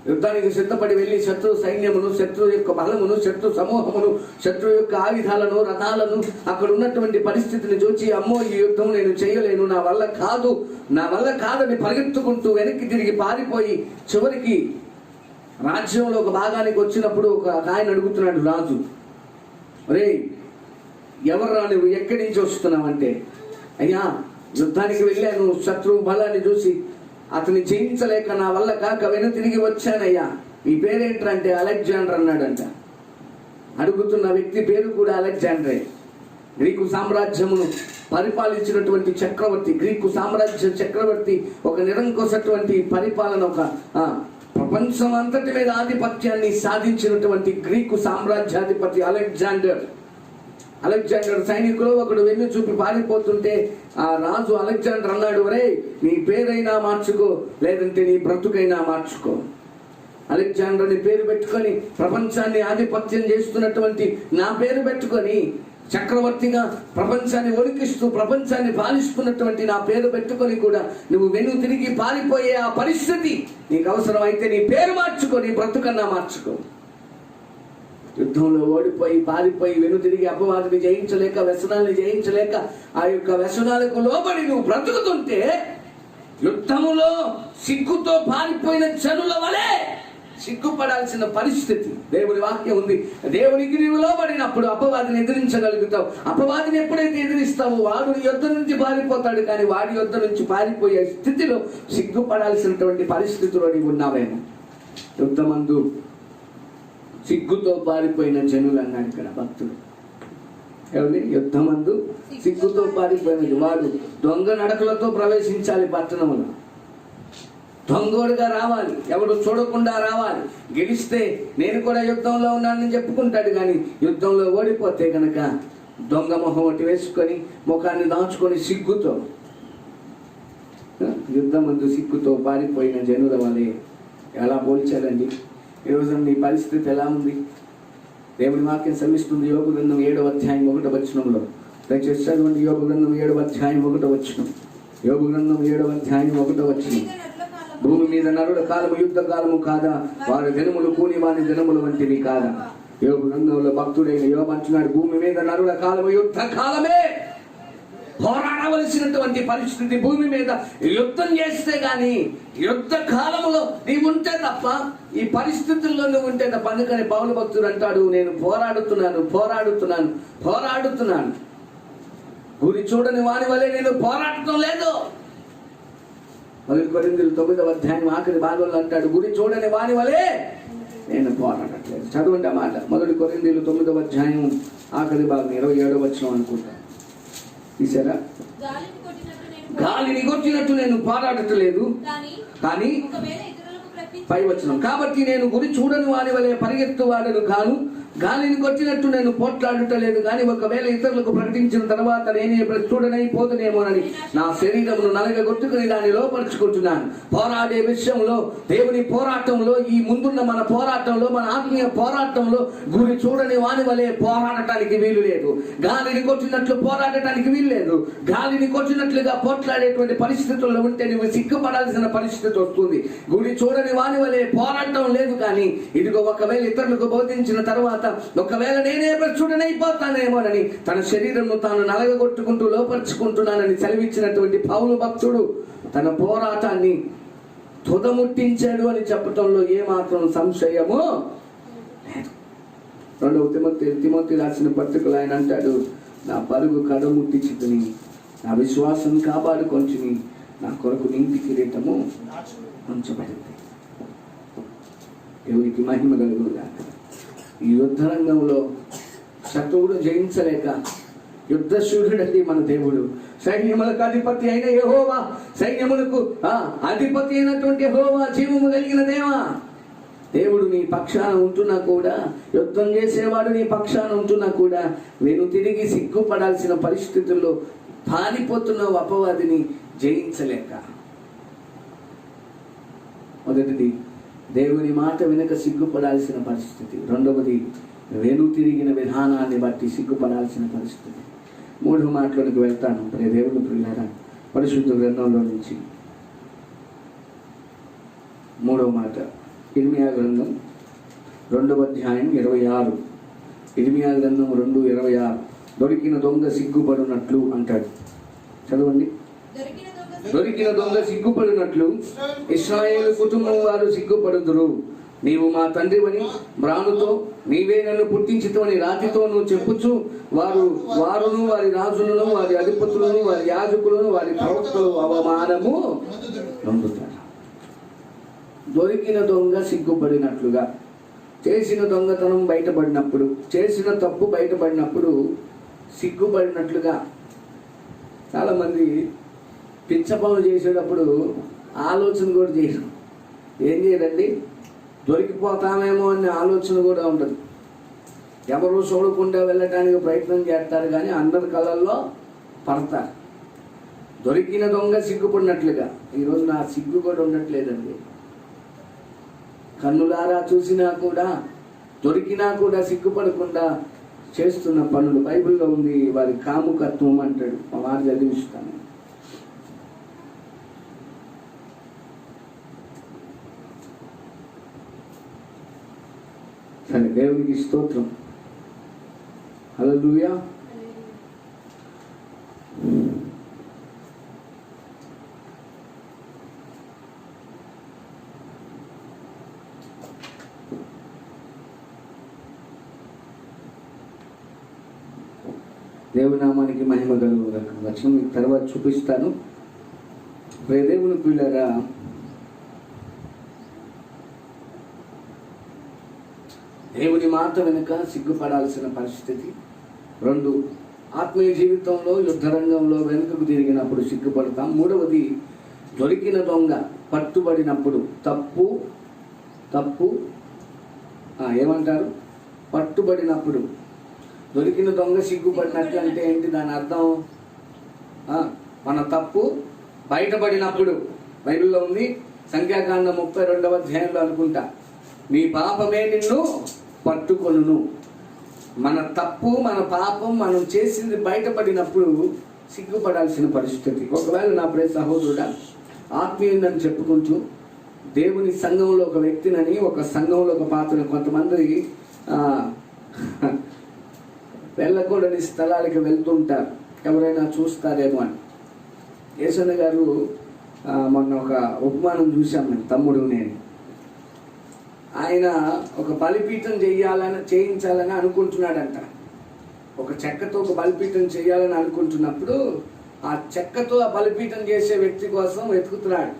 S1: యుద్ధానికి సిద్ధపడి వెళ్ళి శత్రు సైన్యమును, శత్రువు యొక్క బలమును, శత్రు సమూహమును, శత్రువు యొక్క ఆయుధాలను, రథాలను, అక్కడ ఉన్నటువంటి పరిస్థితిని చూచి, అమ్మో ఈ యుద్ధం నేను చేయలేను, నా వల్ల కాదని పరిగెత్తుకుంటూ వెనక్కి తిరిగి పారిపోయి చివరికి రాజ్యంలో ఒక భాగానికి వచ్చినప్పుడు ఒక ఆయన అడుగుతున్నాడు రాజు, ఒరే ఎవర్రా నువ్వు, ఎక్కడి నుంచి వస్తున్నావంటే, అయ్యా యుద్ధానికి వెళ్ళాను, శత్రువు బలాన్ని చూసి అతన్ని జయించలేక నా వల్ల కాక వెను తిరిగి వచ్చానయ్యా, మీ పేరేంటంటే అలెగ్జాండర్ అన్నాడంట. అడుగుతున్న వ్యక్తి పేరు కూడా అలెగ్జాండరే. గ్రీకు సామ్రాజ్యమును పరిపాలించినటువంటి చక్రవర్తి, గ్రీకు సామ్రాజ్య చక్రవర్తి, ఒక నిరంకుశటువంటి పరిపాలన, ఒక ప్రపంచం అంతటి మీద ఆధిపత్యాన్ని సాధించినటువంటి గ్రీకు సామ్రాజ్యాధిపతి అలెగ్జాండర్ సైనికులు ఒకడు వెన్ను చూపి పారిపోతుంటే ఆ రాజు అలెగ్జాండర్ అన్నాడు, ఒరే నీ పేరైనా మార్చుకో, లేదంటే నీ బ్రతుకైనా మార్చుకో. అలెగ్జాండర్ ని పేరు పెట్టుకొని ప్రపంచాన్ని ఆధిపత్యం చేస్తున్నటువంటి నా పేరు పెట్టుకొని, చక్రవర్తిగా ప్రపంచాన్ని ఒలికిస్తూ ప్రపంచాన్ని పాలిస్తున్నటువంటి నా పేరు పెట్టుకొని కూడా నువ్వు వెను తిరిగి పారిపోయే ఆ పరిస్థితి నీకు అవసరం అయితే నీ పేరు మార్చుకో, నీ బ్రతుకన్నా మార్చుకో. యుద్ధంలో ఓడిపోయి పారిపోయి వెను తిరిగి అపవాదిని జయించలేక, వ్యసనాన్ని జయించలేక, ఆ యొక్క వ్యసనాలకు లోబడి నువ్వు బ్రతుకుతుంటే యుద్ధములో సిగ్గుతో పారిపోయిన జనుల వలె సిగ్గుపడాల్సిన పరిస్థితి. దేవుని వాక్యం ఉంది, దేవునికి నీవు లోబడినప్పుడు అపవాదిని ఎదిరించగలుగుతావు. అపవాదిని ఎప్పుడైతే ఎదిరిస్తావో వాడు నీ యొద్ద నుంచి పారిపోతాడు, కానీ వాడి యొద్ద నుంచి పారిపోయే స్థితిలో సిగ్గుపడాల్సినటువంటి పరిస్థితిలో నీవు ఉన్నావేమో. యుద్ధమందు సిగ్గుతో పారిపోయిన జనులు అన్నాడు ఇక్కడ భక్తుడు. ఎవరి యుద్ధమందు సిగ్గుతో పారిపోయినది. వాడు దొంగ నడకలతో ప్రవేశించాలి పట్టణంలో, దొంగోడుగా రావాలి, ఎవడు చూడకుండా రావాలి. గెలిస్తే నేను కూడా యుద్ధంలో ఉన్నానని చెప్పుకుంటాడు, కానీ యుద్ధంలో ఓడిపోతే కనుక దొంగ మొహం ఒకటి వేసుకొని ముఖాన్ని దాచుకొని సిగ్గుతో, యుద్ధమందు సిగ్గుతో పారిపోయిన జనుల వలె. ఎలా పోల్చారండి? ఈరోజు నీ పరిస్థితి ఎలా ఉంది? దేవుని వాక్యం శ్రమిస్తుంది. యోబు గ్రంథం 7వ అధ్యాయం 1వ వచనంలో, దయచేసి చదవండి. యోబు గ్రంథం 7వ అధ్యాయం 1వ వచనం. యోబు గ్రంథం 7వ అధ్యాయం 1వ వచనం. భూమి మీద నరుల కాలము యుద్ధ కాలము కాదా? వారి దినములు కూని వాని దినములు వంటివి కాదా? యోబు గ్రంథంలో భక్తుడైన యోబు అంటున్నాడు, భూమి మీద నరుల కాలము యుద్ధ కాలమే. పోరాడవలసినటువంటి పరిస్థితి. భూమి మీద యుద్ధం చేస్తే గాని, యుద్ధ కాలంలో నీవు ఉంటే తప్ప, ఈ పరిస్థితుల్లో నువ్వు ఉంటే తప్ప. అందుకని పౌలు భక్తుడు అంటాడు, నేను పోరాడుతున్నాను, గురి చూడని వాని వలె నేను పోరాడటం లేదు. 1 కొరింథీయులు 9వ అధ్యాయం ఆఖరి భాగంలో అంటాడు, గురి చూడని వాని వలె నేను పోరాడట్లేదు. చదవండి ఆ మాట. 1 కొరింథీయులు 9వ అధ్యాయం ఆఖరి భాగం 27వ వచనం అనుకుంటా. తీసారా? గాలిని కొట్టినట్టు నేను పోరాడట్లేదు, కానీ పై వచనం, కాబట్టి నేను గురి చూడని వాని వలె పరిగెత్తువాడను కాను, గాలిని కొట్టినట్టు నేను పోట్లాడటలేదు, కానీ ఒకవేళ ఇతరులకు ప్రకటించిన తర్వాత నేనే చూడనైపోతునేమోనని నా శరీరమును నలగగొట్టుకుని దాన్ని లోపరుచుకుంటున్నాను. పోరాడే విషయంలో, దేవుని పోరాటంలో, ఈ ముందున్న మన పోరాటంలో, మన ఆత్మీయ పోరాటంలో గురి చూడని వాని వలె పోరాడటానికి వీలు లేదు. గాలిని కొట్టినట్లు పోరాడటానికి వీలు లేదు. గాలిని కొట్టినట్లుగా పోట్లాడేటువంటి పరిస్థితుల్లో ఉంటే నువ్వు సిగ్గుపడాల్సిన పరిస్థితి వస్తుంది. గురి చూడని వాని వలె పోరాటం లేదు. కానీ ఇదిగో ఒకవేళ ఇతరులకు బోధించిన తర్వాత, ఒకవేళ నేనే చూడనైపోతానేమోనని తన శరీరంను తాను నలగగొట్టుకుంటూ లోపరుచుకుంటున్నానని సెలవిచ్చినటువంటి పౌలు భక్తుడు తన పోరాటాన్ని తుదముట్టించాడు అని చెప్పటంలో ఏమాత్రం సంశయము లేదు. 2 తిమోతి రాసిన పత్రికలు ఆయన అంటాడు, నా పరుగు కడముట్టించుకుని నా విశ్వాసం కాపాడుకొంచుని నా కొరకు నీతి కిరీటము ఉంచబడింది. దేవునికి మహిమ కలుగునుగాక. ఈ యుద్ధ రంగంలో శత్రువుడు జయించలేక యుద్ధశూరుడండి మన దేవుడు. సైన్యములకు అధిపతి అయిన యెహోవా, సైన్యములకు అధిపతి అయినటువంటి యెహోవా, జీవము కలిగిన దేవా, దేవుడు నీ పక్షాన ఉంటున్నా కూడా, యుద్ధం చేసేవాడు నీ పక్షాన ఉంటున్నా కూడా తిరిగి సిగ్గుపడాల్సిన పరిస్థితుల్లో పారిపోతున్న అపవాదిని జయించలేక, మొదటిది దేవుని మాట వినక సిగ్గుపడాల్సిన పరిస్థితి. రెండవది తిరిగిన విధానాన్ని బట్టి సిగ్గుపడాల్సిన పరిస్థితి. 3 మాటలకు వెళ్తాను. దేవుని ప్రియులారా, పరిశుద్ధ గ్రంథంలో నుంచి 3వ మాట, ఇర్మియా గ్రంథం 2వ అధ్యాయం 26. ఇర్మియా గ్రంథం 2:26. దొరికిన దొంగ సిగ్గుపడినట్లు అంటాడు. చదవండి. దొరికిన దొంగ సిగ్గుపడినట్లు ఇశ్రాయేలు కుటుంబం వారు సిగ్గుపడుదురు. నీవు మా తండ్రివని మ్రానుతో నీవే నన్ను పుట్టించుతోని రాతితో నువ్వు చెప్పుచు వారును వారి రాజులను వారి అధిపతులను వారి యాజకులను వారి ప్రవక్తలు అవమానము నొందుతారు. దొరికిన దొంగ సిగ్గుపడినట్లుగా, చేసిన దొంగతనం బయటపడినప్పుడు, చేసిన తప్పు బయటపడినప్పుడు సిగ్గుపడినట్లుగా. చాలామంది పిచ్చ పనులు చేసేటప్పుడు ఆలోచన కూడా చేయరు. ఏం చేయరండి, దొరికిపోతామేమో అనే ఆలోచన కూడా ఉండదు. ఎవరు చూడకుండా వెళ్ళటానికి ప్రయత్నం చేస్తారు, కానీ అందరి కళ్ళల్లో పడతారు. దొరికిన దొంగ సిగ్గుపడినట్లుగా. ఈరోజు నా సిగ్గు కూడా ఉండట్లేదండి. కన్నులారా చూసినా కూడా, దొరికినా కూడా సిగ్గుపడకుండా చేస్తున్న పనులు బైబిల్లో ఉంది. వారి కాముకత్వం అంటాడు. ఆ మాట చదివిస్తాను. సరే, దేవునికి స్తోత్రం. హల్లెలూయా. దేవుని నామానికి మహిమ కలుగుగాక. వచనం మీకు తర్వాత చూపిస్తాను. దేవుని పిల్లరా, దేవుని మాట వెనుక సిగ్గుపడాల్సిన పరిస్థితి. 2, ఆత్మీయ జీవితంలో యుద్ధరంగంలో వెనుకకు తిరిగినప్పుడు సిగ్గుపడతాం. 3వది, దొరికిన దొంగ పట్టుబడినప్పుడు తప్పు ఏమంటారు, పట్టుబడినప్పుడు. దొరికిన దొంగ సిగ్గుపడినట్లు అంటే ఏంటి? దాని అర్థం మన తప్పు బయటపడినప్పుడు. బైబిల్లో ఉంది, సంఖ్యాకాండం 32వ అధ్యాయంలో అనుకుంటా, నీ పాపమే నిన్ను పట్టుకొనును. మన తప్పు, మన పాపం, మనం చేసింది బయటపడినప్పుడు సిగ్గుపడాల్సిన పరిస్థితి. ఒకవేళ నా ప్రియ సహోదరుడా, ఆత్మీయుని చెప్పుకుంటూ దేవుని సంఘంలో ఒక వ్యక్తినని, ఒక సంఘంలో ఒక పాత్ర, కొంతమంది వెళ్ళకూడని స్థలాలకి వెళ్తుంటారు, ఎవరైనా చూస్తారేమో అని. యేసన్న గారు మొన్న ఒక ఉపమానం చూశాం మేము, తమ్ముడు నేను. ఆయన ఒక బలిపీఠం చేయించాలని అనుకుంటున్నాడంట. ఒక చెక్కతో ఒక బలిపీఠం చేయాలని అనుకుంటున్నప్పుడు ఆ చెక్కతో ఆ బలిపీఠం చేసే వ్యక్తి కోసం వెతుకుతున్నాడు.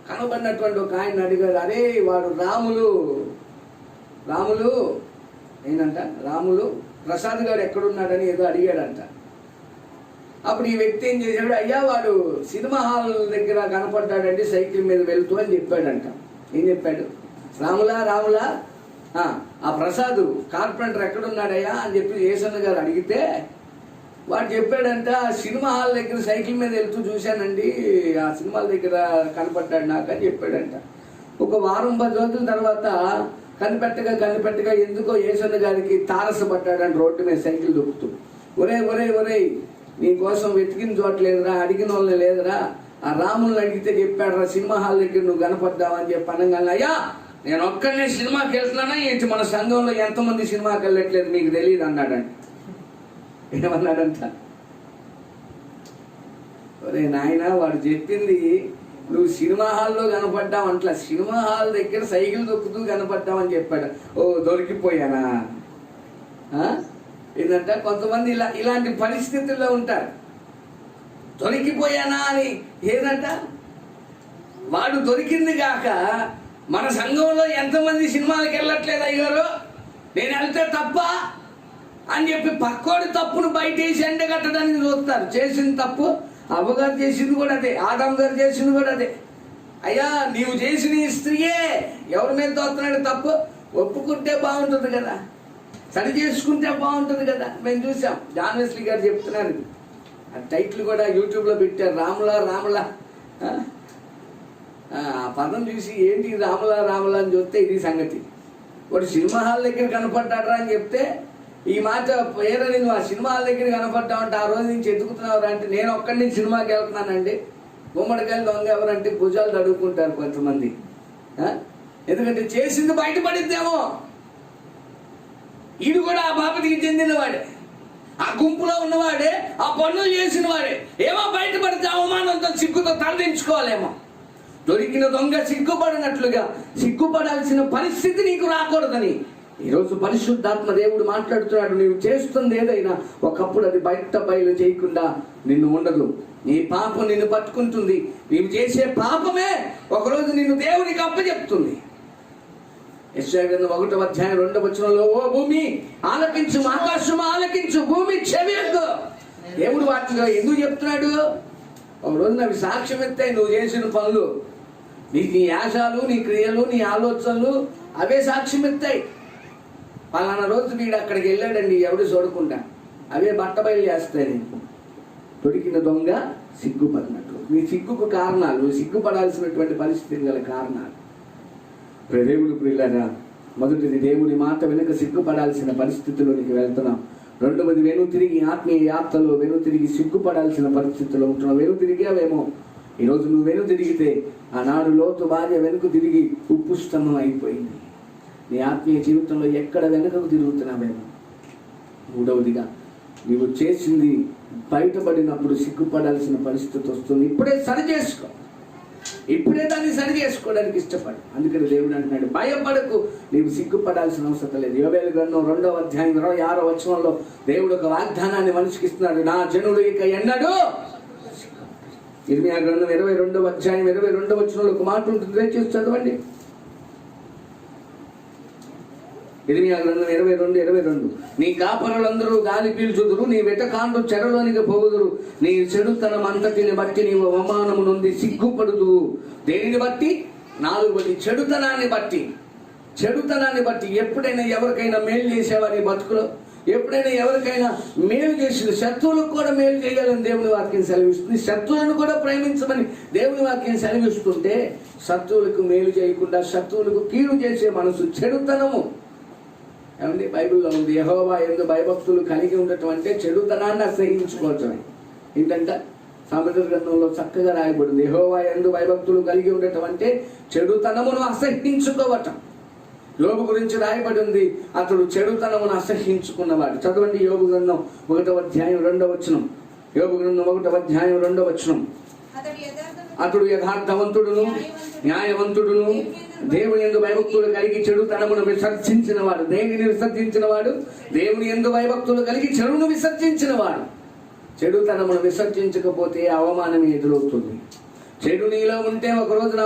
S1: కనబడినటువంటి ఒక ఆయన అడిగారు, అరే వాడు రాములు ఏంటంట, రాములు ప్రసాద్ గారు ఎక్కడున్నాడని ఏదో అడిగాడంట. అప్పుడు ఈ వ్యక్తి ఏం చేశాడు, అయ్యా వాడు సినిమా హాల్ దగ్గర కనపడ్డాడండి సైకిల్ మీద వెళ్తూ అని చెప్పాడంట. ఏం చెప్పాడు? రాములా ఆ ప్రసాద్ కార్పెంటర్ ఎక్కడున్నాడయ్యా అని చెప్పి యేసన్న గారు అడిగితే వాడు చెప్పాడంట, సినిమా హాల్ దగ్గర సైకిల్ మీద వెళ్తూ చూశానండి, ఆ సినిమాల దగ్గర కనపడ్డాడు నాకు అని చెప్పాడంట. ఒక వారం 10 రోజుల తర్వాత కనిపెట్టగా ఎందుకో యేసన్న గారికి తారసపడ్డాడంట. రోడ్డు మీద సైకిల్ దొక్కుతూ, ఒరే నీ కోసం వెతికిన చోట లేదురా, అడిగిన వాళ్ళని లేదురా, ఆ రాముల్ని అడిగితే చెప్పాడు రా సినిమా హాల్ దగ్గర నువ్వు కనపడ్డావు అని చెప్పి అనగానే, అయ్యా నేను ఒక్కడనే సినిమాకి వెళ్తున్నానా ఏంటి, మన సంఘంలో ఎంతమంది సినిమాకి వెళ్ళట్లేదు మీకు తెలియదు అన్నాడంట. ఏమన్నాడంట? ఒరే నాయన, వాడు చెప్పింది నువ్వు సినిమా హాల్లో కనపడ్డావు అంట్లా, సినిమా హాల్ దగ్గర సైకిల్ దొక్కుతూ కనపడ్డావని చెప్పాడు. ఓ దొరికిపోయానా? ఏంటంటే కొంతమంది ఇలాంటి పరిస్థితుల్లో ఉంటారు. దొరికిపోయానా అని ఏదంట, వాడు దొరికింది కాక మన సంఘంలో ఎంతమంది సినిమాలకు వెళ్ళట్లేదు అయ్యారు, నేను వెళ్తే తప్ప అని చెప్పి పక్కోడి తప్పును బయట వేసి ఎండగట్టడానికి చూస్తారు. చేసిన తప్పు అవ్వగారు చేసింది కూడా అదే, ఆదాం గారు చేసింది కూడా అదే. అయ్యా నీవు చేసిన ఈ స్త్రీయే ఎవరి మీద తోస్తున్నాడు తప్పు, ఒప్పుకుంటే బాగుంటుంది కదా, సరి చేసుకుంటే బాగుంటుంది కదా. మేము చూసాం, జాన్ వెస్లీ గారు చెప్తున్నారు, ఆ టైటిల్ కూడా యూట్యూబ్లో పెట్టారు, రాములా రాములా. ఆ పదం చూసి ఏంటి రాములా రాములా అని చూస్తే ఇది సంగతి. వాడు సినిమా హాల్ దగ్గర కనపడ్డారా అని చెప్తే ఈ మాట ఏదని, నువ్వు ఆ సినిమా హాల్ దగ్గర కనపడ్డావంటే ఆ రోజు నుంచి ఎదుగుతున్నావు అంటే, నేను ఒక్కడి నుంచి సినిమాకి వెళ్తున్నానండి. గుమ్మడికాయలు దొంగ ఎవరంటే భుజాలు తడుక్కుంటారు కొంతమంది. ఎందుకంటే చేసింది బయటపడిద్దేమో. ఈడు కూడా ఆ బాపతికి చెందినవాడే, ఆ గుంపులో ఉన్నవాడే, ఆ పనులు చేసిన వాడే. ఏమో బయటపడితే అవమానంతో సిగ్గుతో తలదించుకోవాలేమో. దొరికిన దొంగ సిగ్గుపడినట్లుగా సిగ్గుపడాల్సిన పరిస్థితి నీకు రాకూడదని ఈరోజు పరిశుద్ధాత్మ దేవుడు మాట్లాడుతున్నాడు. నీవు చేస్తుంది ఏదైనా ఒకప్పుడు అది బయలు చేయకుండా నిన్ను ఉండదు. నీ పాపం నిన్ను పట్టుకుంటుంది. నీవు చేసే పాపమే ఒకరోజు నిన్ను దేవునికి అప్పచెప్తుంది. యెషయా గ్రంథం 1వ అధ్యాయం 2వ వచనంలో, ఓ భూమి ఆలకించు, ఆకాశం ఆలకించు, భూమి చెవియొగ్గు. దేవుడు వాటిలో ఎందుకు చెప్తున్నాడు? ఒక రోజు అవి సాక్ష్యం ఎత్తాయి. నువ్వు చేసిన పనులు, నీ యాశాలు, నీ క్రియలు, నీ ఆలోచనలు అవే సాక్ష్యం ఎత్తాయి. పలానా రోజు వీడు అక్కడికి వెళ్ళాడండి, ఎవడు చూడకుండా అవే బట్టబయలు చేస్తాయి. దొరికిన దొంగ సిగ్గుపడినట్లు. నీ సిగ్గుకు కారణాలు, సిగ్గుపడాల్సినటువంటి పరిస్థితి గల కారణాలు. దేవుడు ప్రియులారా, మొదటిది దేవుని మాట వెనుక సిగ్గుపడాల్సిన పరిస్థితిలోనికి వెళ్తున్నాం. రెండవది వెనుతిరిగి ఆత్మీయ యాత్రలో వెనుతిరిగి సిగ్గుపడాల్సిన పరిస్థితిలో ఉంటున్నావు. వెనుతిరిగావేమో ఈరోజు నువ్వు వెనుతిరిగితే, ఆనాడు లోతు భార్య వెనుక తిరిగి ఉప్పు స్తంభం అయిపోయింది. నీ ఆత్మీయ జీవితంలో ఎక్కడ వెనుకకు తిరుగుతున్నావేమో. మూడవదిగా నీవు చేసింది బయటపడినప్పుడు సిగ్గుపడాల్సిన పరిస్థితి వస్తుంది. ఇప్పుడే సరి చేసుకో, ఇప్పుడే దాన్ని సరి చేసుకోవడానికి ఇష్టపడు. అందుకని దేవుడు అంటున్నాడు, భయపడకు, నీవు సిగ్గుపడాల్సిన అవసరం లేదు. యోవేలు గ్రంథం 2వ అధ్యాయం 26వ వచనంలో దేవుడు ఒక వాగ్దానాన్ని మనిషికి ఇస్తున్నాడు, నా జనుడు ఇక ఎన్నడూ. ఇర్మియా గ్రంథం 22వ అధ్యాయం 22వ వచనంలో ఒక మాట ఉంటుంది, దయచేసి చదవండి. ఇర్మియా గ్రంథం 22:22, నీ కాపరులందరూ గాలి పీల్చుదురు, నీ వెటకాండు చెరలోనికి పోగుదురు, నీ చెడుతనం అంతటిని బట్టి నీవు అవమానము నుండి సిగ్గుపడుదు. దేనిని బట్టి? 4 బట్టి, చెడుతనాన్ని బట్టి. చెడుతనాన్ని బట్టి ఎప్పుడైనా ఎవరికైనా మేలు చేసేవారి బతుకులో, ఎప్పుడైనా ఎవరికైనా మేలు చేసిన శత్రువులకు కూడా మేలు చేయాలని దేవుని వాక్యం సెలవిస్తుంది. శత్రువులను కూడా ప్రేమించమని దేవుని వాక్యం సెలవిస్తుంటే, శత్రువులకు మేలు చేయకుండా శత్రువులకు కీడు చేసే మనసు చెడుతనము. ఏమండి, బైబిల్లో ఉంది, యెహోవా యందు భయభక్తులు కలిగి ఉండటం అంటే చెడుతనాన్ని అసహించుకోవటమే. ఏంటంట? సామెతల గ్రంథంలో చక్కగా రాయబడింది, యెహోవా యందు భయభక్తులు కలిగి ఉండటం అంటే చెడుతనమును అసహించుకోవటం. యోబు గురించి రాయబడి ఉంది, అతడు చెడుతనమును అసహించుకున్నవాడు. చదవండి యోబు గ్రంథం 1వ అధ్యాయం 2వ వచనం. యోబు గ్రంథం 1వ అధ్యాయం 2వ వచనం. అతడు యథార్థవంతుడును న్యాయవంతుడును దేవుని యందు భయభక్తులు కలిగి చెడుతనమును విసర్జించిన వాడు. దేనిని విసర్జించిన వాడు? దేవుని యందు భయభక్తులు కలిగి చెడును విసర్జించిన వాడు. చెడుతనమును విసర్జించకపోతే అవమానం ఎదురవుతుంది. చెడు నీలో ఉంటే ఒక రోజున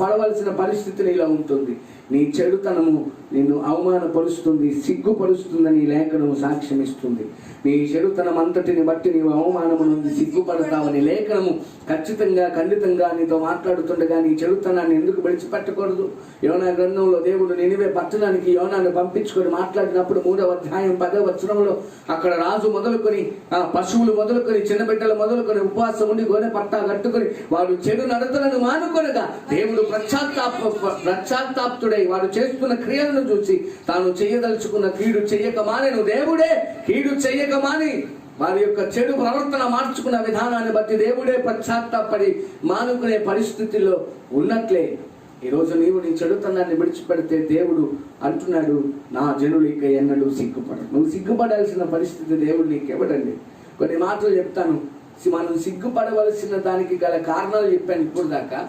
S1: పడవలసిన పరిస్థితి నీలో ఉంటుంది. నీ చెడుతనము నిన్ను అవమానపరుస్తుంది, సిగ్గుపరుస్తుందని లేఖనము సాక్ష్యం ఇస్తుంది. నీ చెడుతనం అంతటిని బట్టి నీవు అవమానము నుండి సిగ్గుపడతావని లేఖనము ఖచ్చితంగా ఖండితంగా నీతో మాట్లాడుతుండగా నీ చెడుతనాన్ని ఎందుకు విడిచిపెట్టకూడదు? యోనా గ్రంథంలో దేవుడు నినివే పట్టణానికి యోనాను పంపించుకొని మాట్లాడినప్పుడు 3వ అధ్యాయం 10వ వచనంలో అక్కడ రాజు మొదలుకొని, పశువులు మొదలుకొని, చిన్న బిడ్డలు మొదలుకొని ఉపవాసం ఉండి గోనె పట్టా కట్టుకొని వాడు చెడు నడతలను మానుకొనగా దేవుడు ప్రశ్చాత్తాప్తుడై వాడు చేస్తున్న క్రియలను చూసి తాను చేయదలుచుకున్న కీడు చెయ్యక మానెను. దేవుడే కీడు చెయ్యక మాని వారి యొక్క చెడు ప్రవర్తన మార్చుకున్న విధానాన్ని బట్టి దేవుడే పశ్చాత్తాపడి మానుకునే పరిస్థితుల్లో ఉన్నట్లే ఈరోజు నీవు నీ చెడుతనాన్ని విడిచిపెడితే దేవుడు అంటున్నాడు, నా జనులు ఇక ఎన్నడూ సిగ్గుపడరు. నువ్వు సిగ్గుపడాల్సిన పరిస్థితి దేవుడు నీకు ఇవ్వడండి. కొన్ని మాటలు చెప్తాను. మనం సిగ్గుపడవలసిన దానికి గల కారణాలు చెప్పాను ఇప్పుడు దాకా.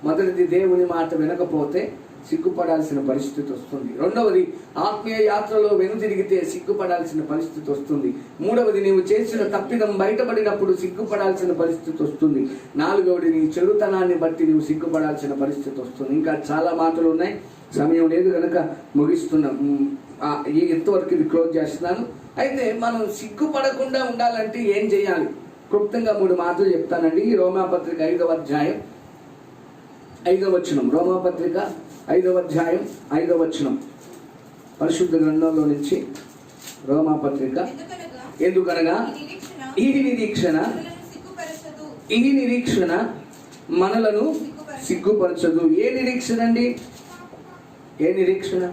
S1: మొదటిది, దేవుని మాట వినకపోతే సిగ్గుపడాల్సిన పరిస్థితి వస్తుంది. రెండవది, ఆత్మీయ యాత్రలో వెనుతిరిగితే సిగ్గుపడాల్సిన పరిస్థితి వస్తుంది. మూడవది, నీవు చేసిన తప్పిదం బయటపడినప్పుడు సిగ్గుపడాల్సిన పరిస్థితి వస్తుంది. నాలుగవది, నీ చెడుతనాన్ని బట్టి నీవు సిగ్గుపడాల్సిన పరిస్థితి వస్తుంది. ఇంకా చాలా మాటలు ఉన్నాయి, సమయం లేదు కనుక ముగిస్తున్నాం. ఇంతవరకు ఇది క్లోజ్ చేస్తున్నాను. అయితే మనం సిగ్గుపడకుండా ఉండాలంటే ఏం చేయాలి? క్లుప్తంగా 3 మాటలు చెప్తానండి. రోమాపత్రిక 5వ అధ్యాయం 5వ వచనం. రోమాపత్రిక 5వ అధ్యాయం 5వ వచనం పరిశుద్ధ గ్రంథంలో నుంచి. రోమాపత్రిక. ఎందుకనగా ఈ నిరీక్షణ మనలను సిగ్గుపరచదు. ఏ నిరీక్షణ అండి? ఏ నిరీక్షణ?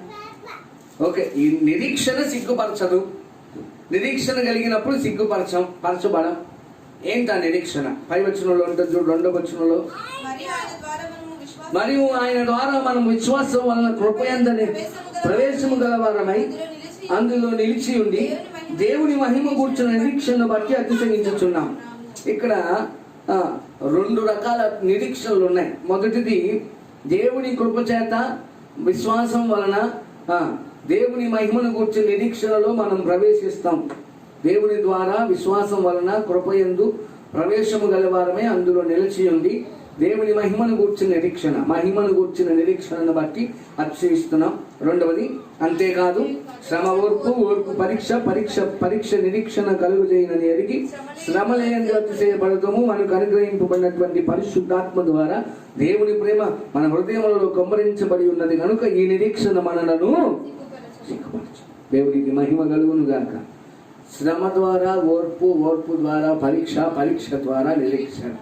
S1: ఓకే, ఈ నిరీక్షణ సిగ్గుపరచదు. నిరీక్షణ కలిగినప్పుడు పరచబడం. ఏంటి ఆ నిరీక్షణ? 5వ వచనంలో ఉంటుంది చూడు, 2వ వచనంలో. మరియు ఆయన ద్వారా మనం విశ్వాసం వలన కృపయందనే ప్రవేశము గలవారమై అందులో నిలిచి ఉండి దేవుని మహిమ కూర్చున్న నిరీక్షణను బట్టి అతిశయించుచున్నాం. ఇక్కడ 2 రకాల నిరీక్షణలు ఉన్నాయి. మొదటిది, దేవుని కృప చేత విశ్వాసం వలన దేవుని మహిమను కూర్చున్న నిరీక్షణలో మనం ప్రవేశిస్తాం. దేవుని ద్వారా విశ్వాసం వలన కృపయందు ప్రవేశము గలవారమే అందులో నిలిచి ఉండి దేవుని మహిమను గూర్చిన నిరీక్షణను బట్టి అతిశయిస్తున్నాం. రెండవది, అంతేకాదు శ్రమ ఓర్పు పరీక్ష నిరీక్షణ కలుగుజేయనని ఎరిగి శ్రమలేని అతిశయపడతాము. మనకు అనుగ్రహింపబడినటువంటి పరిశుద్ధాత్మ ద్వారా దేవుని ప్రేమ మన హృదయములలో కుమ్మరించబడి ఉన్నది కనుక ఈ నిరీక్షణ మనలను సిగ్గుపరచు. దేవునికి మహిమ కలుగును గాక. శ్రమ ద్వారా ఓర్పు ద్వారా పరీక్ష ద్వారా నిరీక్షణ.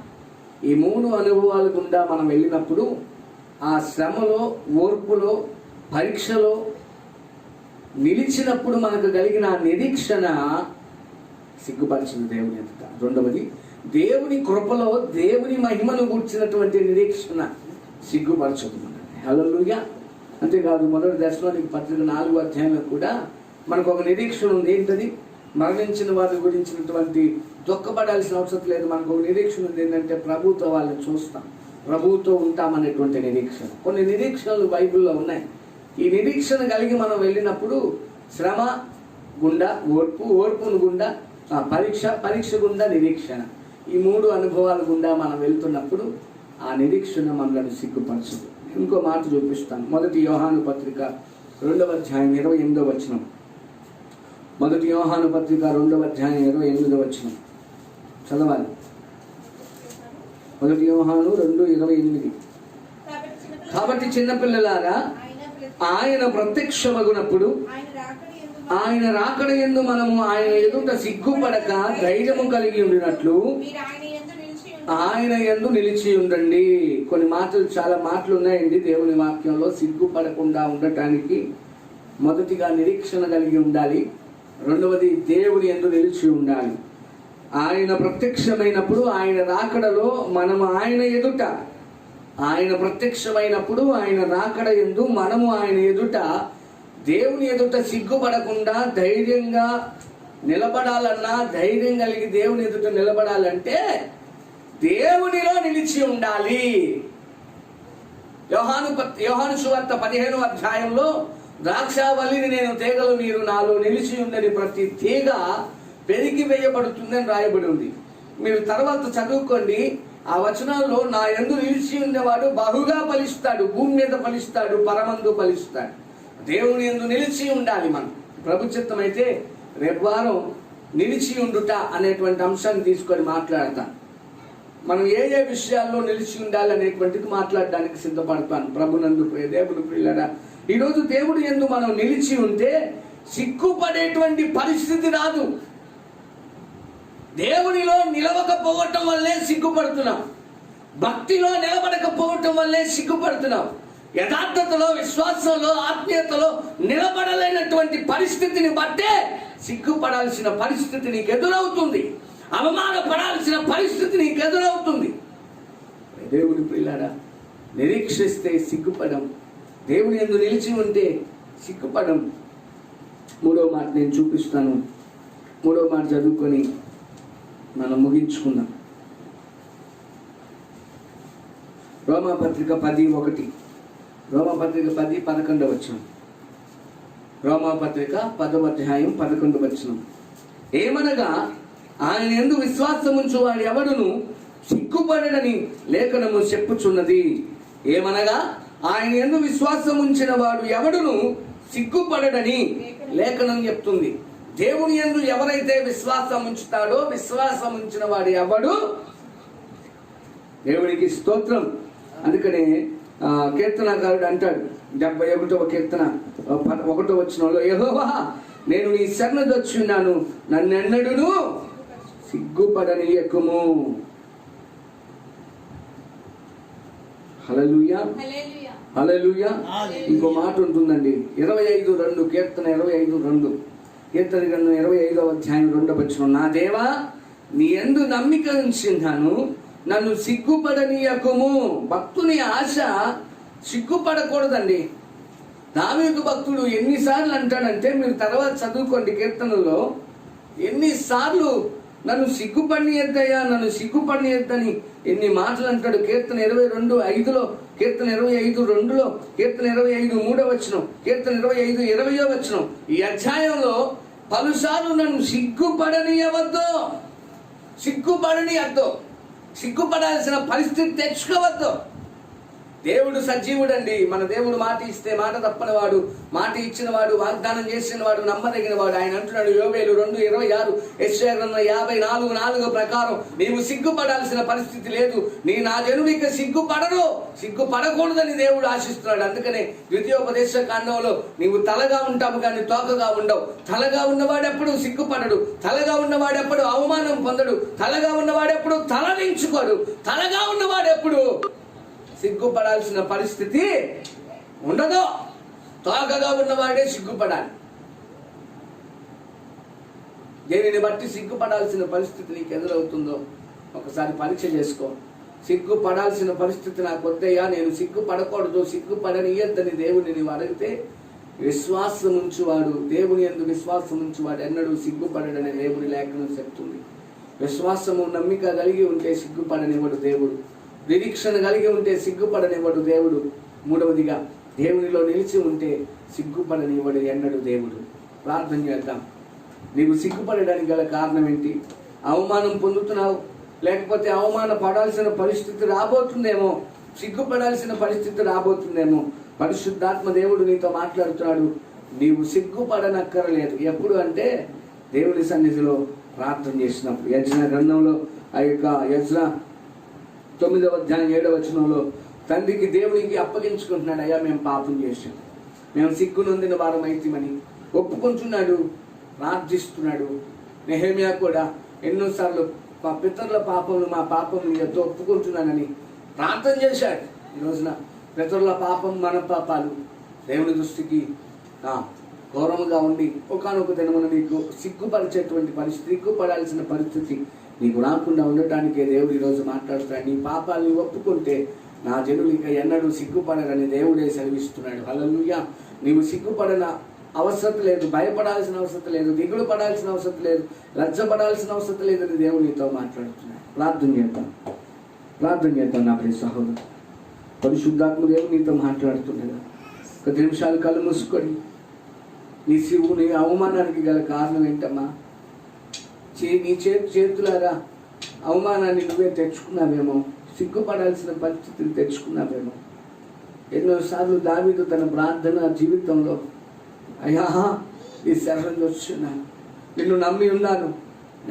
S1: ఈ 3 అనుభవాల గుండా మనం వెళ్ళినప్పుడు ఆ శ్రమలో, ఓర్పులో, పరీక్షలో నిలిచినప్పుడు మనకు కలిగిన నిరీక్షణ సిగ్గుపరిచిన దేవుని ఎదుట. రెండవది, దేవుని కృపలో దేవుని మహిమను కూర్చున్నటువంటి నిరీక్షణ సిగ్గుపరచదు మనల్ని. హల్లెలూయా. అంతేకాదు, మొదటి దశలోని పత్రిక 4వ అధ్యాయంలో కూడా మనకు ఒక నిరీక్షణ ఉంది. ఏంటది? మరణించిన వారి గురించినటువంటి దుఃఖపడాల్సిన అవసరం లేదు. మనకు ఒక నిరీక్షణ ఉంది. ఏంటంటే ప్రభుతో వాళ్ళని చూస్తాం, ప్రభుతో ఉంటామనేటువంటి నిరీక్షణ. కొన్ని నిరీక్షణలు బైబిల్లో ఉన్నాయి. ఈ నిరీక్షణ కలిగి మనం వెళ్ళినప్పుడు శ్రమ గుండా ఓర్పును గుండా పరీక్ష గుండా నిరీక్షణ, ఈ 3 అనుభవాల గుండా మనం వెళ్తున్నప్పుడు ఆ నిరీక్షణ మనల్ని సిగ్గుపరచదు. ఇంకో మాట చూపిస్తాను. మొదటి యోహాను పత్రిక 2వ అధ్యాయం 28వ వచనం. మొదటి యోహాను పత్రిక 2వ అధ్యాయం 28వ వచనం చదవాలి. మొదటి యోహాను 2:28. కాబట్టి చిన్నపిల్లలారా, ఆయన ప్రత్యక్షమగునప్పుడు ఆయన రాకడ యందు మనము ఆయన ఎదుట సిగ్గుపడక ధైర్యము కలిగి ఉండినట్లు ఆయన యందు నిలిచి ఉండండి. కొన్ని మాటలు, చాలా మాటలు ఉన్నాయండి దేవుని వాక్యంలో. సిగ్గుపడకుండా ఉండటానికి మొదటిగా నిరీక్షణ కలిగి ఉండాలి. రెండవది, దేవుని యందు నిలిచి ఉండాలి. ఆయన ప్రత్యక్షమైనప్పుడు ఆయన రాకడలో మనము ఆయన ఎదుట, ఆయన ప్రత్యక్షమైనప్పుడు ఆయన రాకడ యందు మనము ఆయన ఎదుట, దేవుని ఎదుట సిగ్గుపడకుండా ధైర్యంగా నిలబడాలన్నా, ధైర్యం కలిగి దేవుని ఎదుట నిలబడాలంటే దేవునిలో నిలిచి ఉండాలి. యోహాను సువార్త 15వ అధ్యాయంలో ద్రాక్షావల్లిని నేను, తీగలు మీరు నాలో నిలిచి ఉండని ప్రతి తీగ పెరిగి వేయబడుతుందని రాయబడి ఉంది. మీరు తర్వాత చదువుకోండి. ఆ వచనాల్లో నా యందు నిలిచి ఉండేవాడు బహుగా ఫలిస్తాడు, భూమి మీద ఫలిస్తాడు, పరమందు ఫలిస్తాడు. దేవుని యందు నిలిచి ఉండాలి. మనం ప్రభు చిత్తం అయితే రేపు వారం నిలిచి ఉండుట అనేటువంటి అంశాన్ని తీసుకొని మాట్లాడతాను. మనం ఏ విషయాల్లో నిలిచి ఉండాలి అనేటువంటిది మాట్లాడడానికి సిద్ధపడతాను. ప్రభునందు దేవుడు ప్రియులారా, ఈరోజు దేవుడు యందు మనం నిలిచి ఉంటే సిగ్గుపడేటువంటి పరిస్థితి రాదు. దేవునిలో నిలవకపోవటం వల్లే సిగ్గుపడుతున్నాం, భక్తిలో నిలబడకపోవటం వల్లే సిగ్గుపడుతున్నాం, యథార్థతలో, విశ్వాసంలో, ఆత్మీయతలో నిలబడలేనటువంటి పరిస్థితిని బట్టే సిగ్గుపడాల్సిన పరిస్థితి నీకు ఎదురవుతుంది, అవమానపడాల్సిన పరిస్థితి నీకు ఎదురవుతుంది. దేవుని ప్రియులారా, నిరీక్షిస్తే సిగ్గుపడం, దేవుని యందు నిలిచి ఉంటే సిగ్గుపడం. 3వ మాట నేను చూపిస్తాను. 3వ మాట చదువుకొని మనం ముగించుకుందాం. రోమాపత్రిక 10:1. రోమాపత్రిక 10:11 వచనం. రోమాపత్రిక 10వ అధ్యాయం 11వ వచనం. ఏమనగా ఆయన యందు విశ్వాసముంచు వాడు ఎవడును సిగ్గుపడడని లేఖనము చెప్పుచున్నది. ఏమనగా ఆయన యందు విశ్వాసం ఉంచిన వాడు ఎవడును సిగ్గుపడడని లేఖనం చెప్తుంది. దేవుని యందు ఎవరైతే విశ్వాసం ఉంచుతాడో, విశ్వాసం ఉంచిన వాడు ఎవడు, దేవునికి స్తోత్రం. అందుకనే కీర్తనకారుడు అంటాడు 71వ కీర్తన 1వ వచనంలో, యెహోవా నేను నీ శరణుదొచ్చున్నాను, నన్నెన్నడును సిగ్గుపడనీయకుము. హల్లెలూయా, హల్లెలూయా. ఇంకో మాట ఉంటుందండి, 25:2 కీర్తన 25:2 కీర్తన గ్రంథం 25వ అధ్యాయం 2వ వచనం. నా దేవా నీ యందు నమ్మిక ఉంచున్నాను, నన్ను సిగ్గుపడనీయకుము. భక్తుని ఆశ సిగ్గుపడకూడదండి. దావీదు భక్తుడు ఎన్నిసార్లు అంటాడంటే, మీరు తర్వాత చదువుకోండి కీర్తనలో, ఎన్నిసార్లు నన్ను సిగ్గుపడియద్దయ్యా, నన్ను సిగ్గుపడియద్దని ఎన్ని మాటలు అంటాడు. కీర్తన 22:5లో, కీర్తన 25:2లో, కీర్తన 25:3 వచనం, కీర్తన 25:20 వచనం. ఈ అధ్యాయంలో పలుసార్లు నన్ను సిగ్గుపడనీయవద్దు, సిగ్గుపడాల్సిన పరిస్థితి తెచ్చుకోవద్దు. దేవుడు సజీవుడండి. మన దేవుడు మాట ఇస్తే మాట తప్పని వాడు, మాట ఇచ్చిన వాడు, వాగ్దానం చేసిన వాడు, నమ్మదగిన వాడు. ఆయన అంటున్నాడు యోవేలు 2:26, యెషయా 54:4 ప్రకారం నీవు సిగ్గుపడాల్సిన పరిస్థితి లేదు. నా జనుడికి సిగ్గుపడకూడదని దేవుడు ఆశిస్తున్నాడు. అందుకనే ద్వితీయోపదేశ కాండంలో నీవు తలగా ఉంటావు కానీ తోకగా ఉండవు. తలగా ఉన్నవాడెప్పుడు సిగ్గుపడడు, తలగా ఉన్నవాడెప్పుడు అవమానం పొందడు, తలగా ఉన్నవాడెప్పుడు తలదించుకోడు, తలగా ఉన్నవాడెప్పుడు సిగ్గుపడాల్సిన పరిస్థితి ఉండదు. తోకగా ఉన్నవాడే సిగ్గుపడాలి. దేనిని బట్టి సిగ్గుపడాల్సిన పరిస్థితి నీకు ఎదురవుతుందో ఒకసారి పరీక్ష చేసుకో. సిగ్గుపడాల్సిన పరిస్థితి నాకు వద్దయ్యా, నేను సిగ్గుపడకూడదు, సిగ్గుపడనియద్దని దేవుని నీవు అడిగితే, విశ్వాసం ఉంచువాడు, దేవుని యందు విశ్వాసం ఉంచువాడు ఎన్నడూ సిగ్గుపడడని దేవుని లేఖనం చెప్తుంది. విశ్వాసము నమ్మిక కలిగి ఉంటే సిగ్గుపడనివ్వడు దేవుడు. నిరీక్షణ కలిగి ఉంటే సిగ్గుపడనివ్వడు దేవుడు. మూడవదిగా దేవునిలో నిలిచి ఉంటే సిగ్గుపడనివ్వడు ఎన్నడు దేవుడు. ప్రార్థన చేద్దాం. నీవు సిగ్గుపడడానికి గల కారణం ఏంటి? అవమానం పొందుతున్నావు, లేకపోతే అవమాన పడాల్సిన పరిస్థితి రాబోతుందేమో, సిగ్గుపడాల్సిన పరిస్థితి రాబోతుందేమో. పరిశుద్ధాత్మ దేవుడు నీతో మాట్లాడుతున్నాడు. నీవు సిగ్గుపడనక్కరలేదు. ఎప్పుడు అంటే దేవుని సన్నిధిలో ప్రార్థన చేసినప్పుడు. యెజ్రా గ్రంథంలో ఆ యొక్క యెజ్రా 9వ అధ్యాయం 7వ వచనంలో తండ్రికి దేవునికి అప్పగించుకుంటున్నాడు. అయ్యా మేము పాపం చేశాం, మేము సిగ్గు నొందిన వారం అయితమని ఒప్పుకుంటున్నాడు, ప్రార్థిస్తున్నాడు. నెహెమ్యా కూడా ఎన్నోసార్లు మా పితరుల పాపములు, మా పాపం ఎంతో ఒప్పుకుంటున్నానని ప్రార్థన చేశాడు. ఈ రోజున పితరుల పాపం, మన పాపాలు దేవుని దృష్టికి గౌరవంగా ఉండి ఒకానొక దినమున నీకు సిగ్గుపరిచేటువంటి పరిస్థితి, సిగ్గుపడాల్సిన పరిస్థితి నీకు రాకుండా ఉండటానికే దేవుడు ఈరోజు మాట్లాడుతున్నాడు. నీ పాపాలని ఒప్పుకుంటే నా జనులు ఇక ఎన్నడూ సిగ్గుపడరని దేవుడే సెలవిస్తున్నాడు. హల్లెలూయా. నీవు సిగ్గుపడన అవసరం లేదు, భయపడాల్సిన అవసరం లేదు, దిగులు పడాల్సిన అవసరం లేదు, లజ్జపడాల్సిన అవసరం లేదని దేవుడు నీతో మాట్లాడుతున్నాడు. ప్రార్థన చేద్దాం నా ప్రియ సహోదరు. పరిశుద్ధాత్మ దేవుడు నీతో మాట్లాడుతున్నాడు. 10 నిమిషాలు కళ్ళు మూసుకొని, నీ అవమానానికి గల కారణం ఏంటమ్మా? నీ చేతులారా అవమానాన్ని నువ్వే తెచ్చుకున్నావేమో, సిగ్గుపడాల్సిన పరిస్థితిని తెచ్చుకున్నావేమో. ఎన్నోసార్లు దావీదు తన ప్రార్థన జీవితంలో, అయ్యా నీ శరణు వచ్చున్నాను, నిన్ను నమ్మి ఉన్నాను,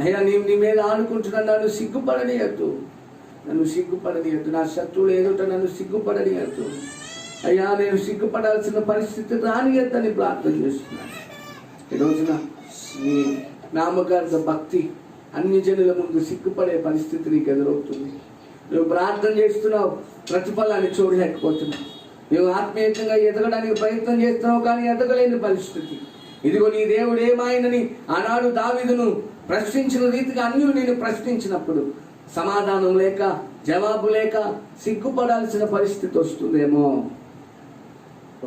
S1: అయ్యా నీ మీద ఆనుకుంటున్నాను, నన్ను సిగ్గుపడనీయద్దు, నా శత్రువులు ఎదుట నన్ను సిగ్గుపడనీయద్దు, అయ్యా నేను సిగ్గుపడాల్సిన పరిస్థితి రానియద్దని ప్రార్థన చేస్తున్నాను. ఈ రోజున నీ నామకార్థ భక్తి అన్ని జనుల ముందు సిగ్గుపడే పరిస్థితి నీకు ఎదురవుతుంది. నువ్వు ప్రార్థన చేస్తున్నావు, ప్రతిఫలాన్ని చూడలేకపోతున్నావు. నువ్వు ఆత్మీయంగా ఎదగడానికి ప్రయత్నం చేస్తున్నావు కానీ ఎదగలేని పరిస్థితి. ఇదిగో నీ దేవుడు ఏమాయనని ఆనాడు దావీదును ప్రశ్నించిన రీతిగా అన్యులు నేను ప్రశ్నించినప్పుడు సమాధానం లేక, జవాబు లేక సిగ్గుపడాల్సిన పరిస్థితి వస్తుందేమో.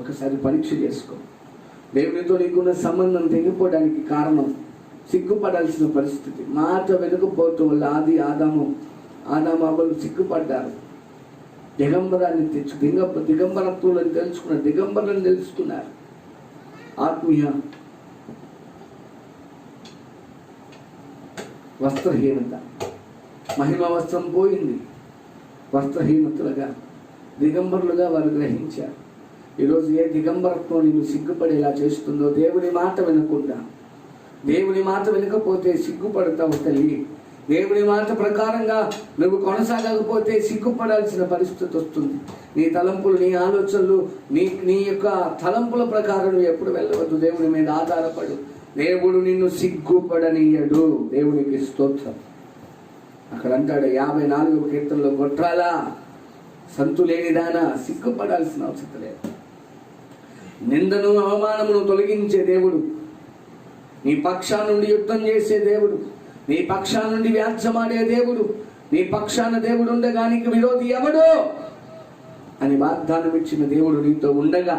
S1: ఒకసారి పరీక్ష చేసుకో. దేవునితో నీకున్న సంబంధం తెగిపోవడానికి కారణం సిగ్గుపడాల్సిన పరిస్థితి. మాట వెనుకపోవటం వల్ల ఆదాము అవ్వలు సిగ్గుపడ్డారు. దిగంబరాన్ని దిగంబరత్వంలో తెలుసుకున్నారు, దిగంబరాన్ని తెలుసుకున్నారు. ఆత్మీయ వస్త్రహీనత, మహిమ వస్త్రం పోయింది, వస్త్రహీనతలుగా దిగంబరులుగా వారు గ్రహించారు. ఈరోజు ఏ దిగంబరత్వం నిన్ను సిగ్గుపడేలా చేస్తుందో, దేవుని మాట వినకుండా, దేవుని మాట వినకపోతే సిగ్గుపడతావు తల్లి. దేవుని మాట ప్రకారంగా నువ్వు కొనసాగకపోతే సిగ్గుపడాల్సిన పరిస్థితి వస్తుంది. నీ తలంపులు, నీ ఆలోచనలు, నీ యొక్క తలంపుల ప్రకారం నువ్వు ఎప్పుడు వెళ్ళవద్దు. దేవుని మీద ఆధారపడు. దేవుడు నిన్ను సిగ్గుపడనీయడు. దేవునికి స్తోత్రం. అక్కడ అంటాడు 54వ కీర్తనలో, గొట్రాలా, సంతులేనిదానా, సిగ్గుపడాల్సిన అవసరం లేదు. నిందను అవమానమును తొలగించే దేవుడు, నీ పక్షా నుండి యుద్ధం చేసే దేవుడు, నీ పక్షా నుండి వ్యాజ్యమాడే దేవుడు, నీ పక్షాన దేవుడు ఉండగా నీకు విరోధి ఎవడో అని వాగ్దానం ఇచ్చిన దేవుడు నీతో ఉండగా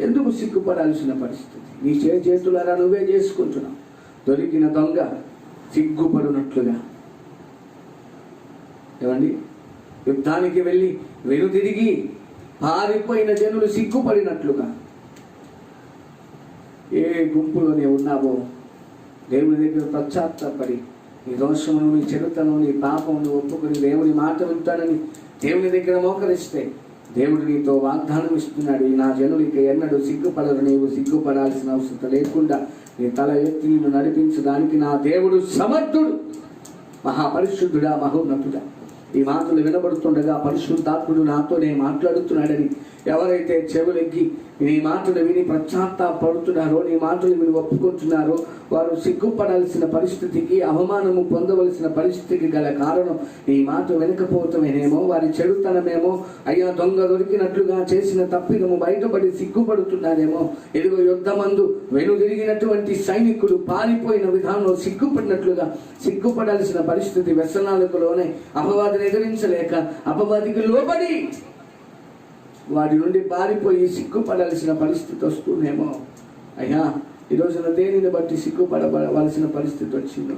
S1: ఎందుకు సిగ్గుపడాల్సిన పరిస్థితి? నీ చేతులారా నువ్వే చేసుకుంటున్నావు. దొరికిన దొంగ సిగ్గుపడినట్లుగా. ఏమండి, యుద్ధానికి వెళ్ళి వెనుతిరిగి పారిపోయిన జనులు సిగ్గుపడినట్లుగా. ఏ గుంపులోనే ఉన్నావో దేవుని దగ్గర పశ్చాత్తాపడి నీ దోషమును, నీ చెడుతను, నీ పాపమును ఒప్పుకొని దేవుని మాట వింటానని దేవుని దగ్గర మోకరిస్తే దేవుడు నీతో వాగ్దానం ఇస్తున్నాడు. నా జనులు ఇక ఎన్నడూ సిగ్గుపడరు. నీవు సిగ్గుపడాల్సిన అవసరం లేకుండా నీ తల ఎత్తి నిన్ను నడిపించడానికి నా దేవుడు సమర్థుడు. మహాపరిశుద్ధుడా, మహోన్నతుడా. ఈ మాటలు వినబడుతుండగా పరిశుద్ధాత్ముడు నాతోనే మాట్లాడుతున్నాడని ఎవరైతే చెవులెక్కి నీ మాటలు విని పశ్చాత్తాపడుతున్నారో, నీ మాటలు విని ఒప్పుకుంటున్నారో, వారు సిగ్గుపడాల్సిన పరిస్థితికి, అవమానము పొందవలసిన పరిస్థితికి గల కారణం ఈ మాట వినకపోవటమేనేమో, వారి చెడుతనమేమో, అయ్యా దొంగ దొరికినట్లుగా చేసిన తప్పిదము బయటపడి సిగ్గుపడుతున్నారేమో. ఇదిగో యుద్ధమందు వెనుదిరిగినటువంటి సైనికుడు పారిపోయిన విధానంలో సిగ్గుపడినట్లుగా సిగ్గుపడాల్సిన పరిస్థితి వ్యసనాలకు లోనే అపవాదిని ఎదిరించలేక అపవాదికి లోబడి వాడి నుండి పారిపోయి సిగ్గుపడాల్సిన పరిస్థితి వస్తుందేమో. అయ్యా, ఈ రోజున దేనిని బట్టి సిగ్గుపడవలసిన పరిస్థితి వచ్చిందో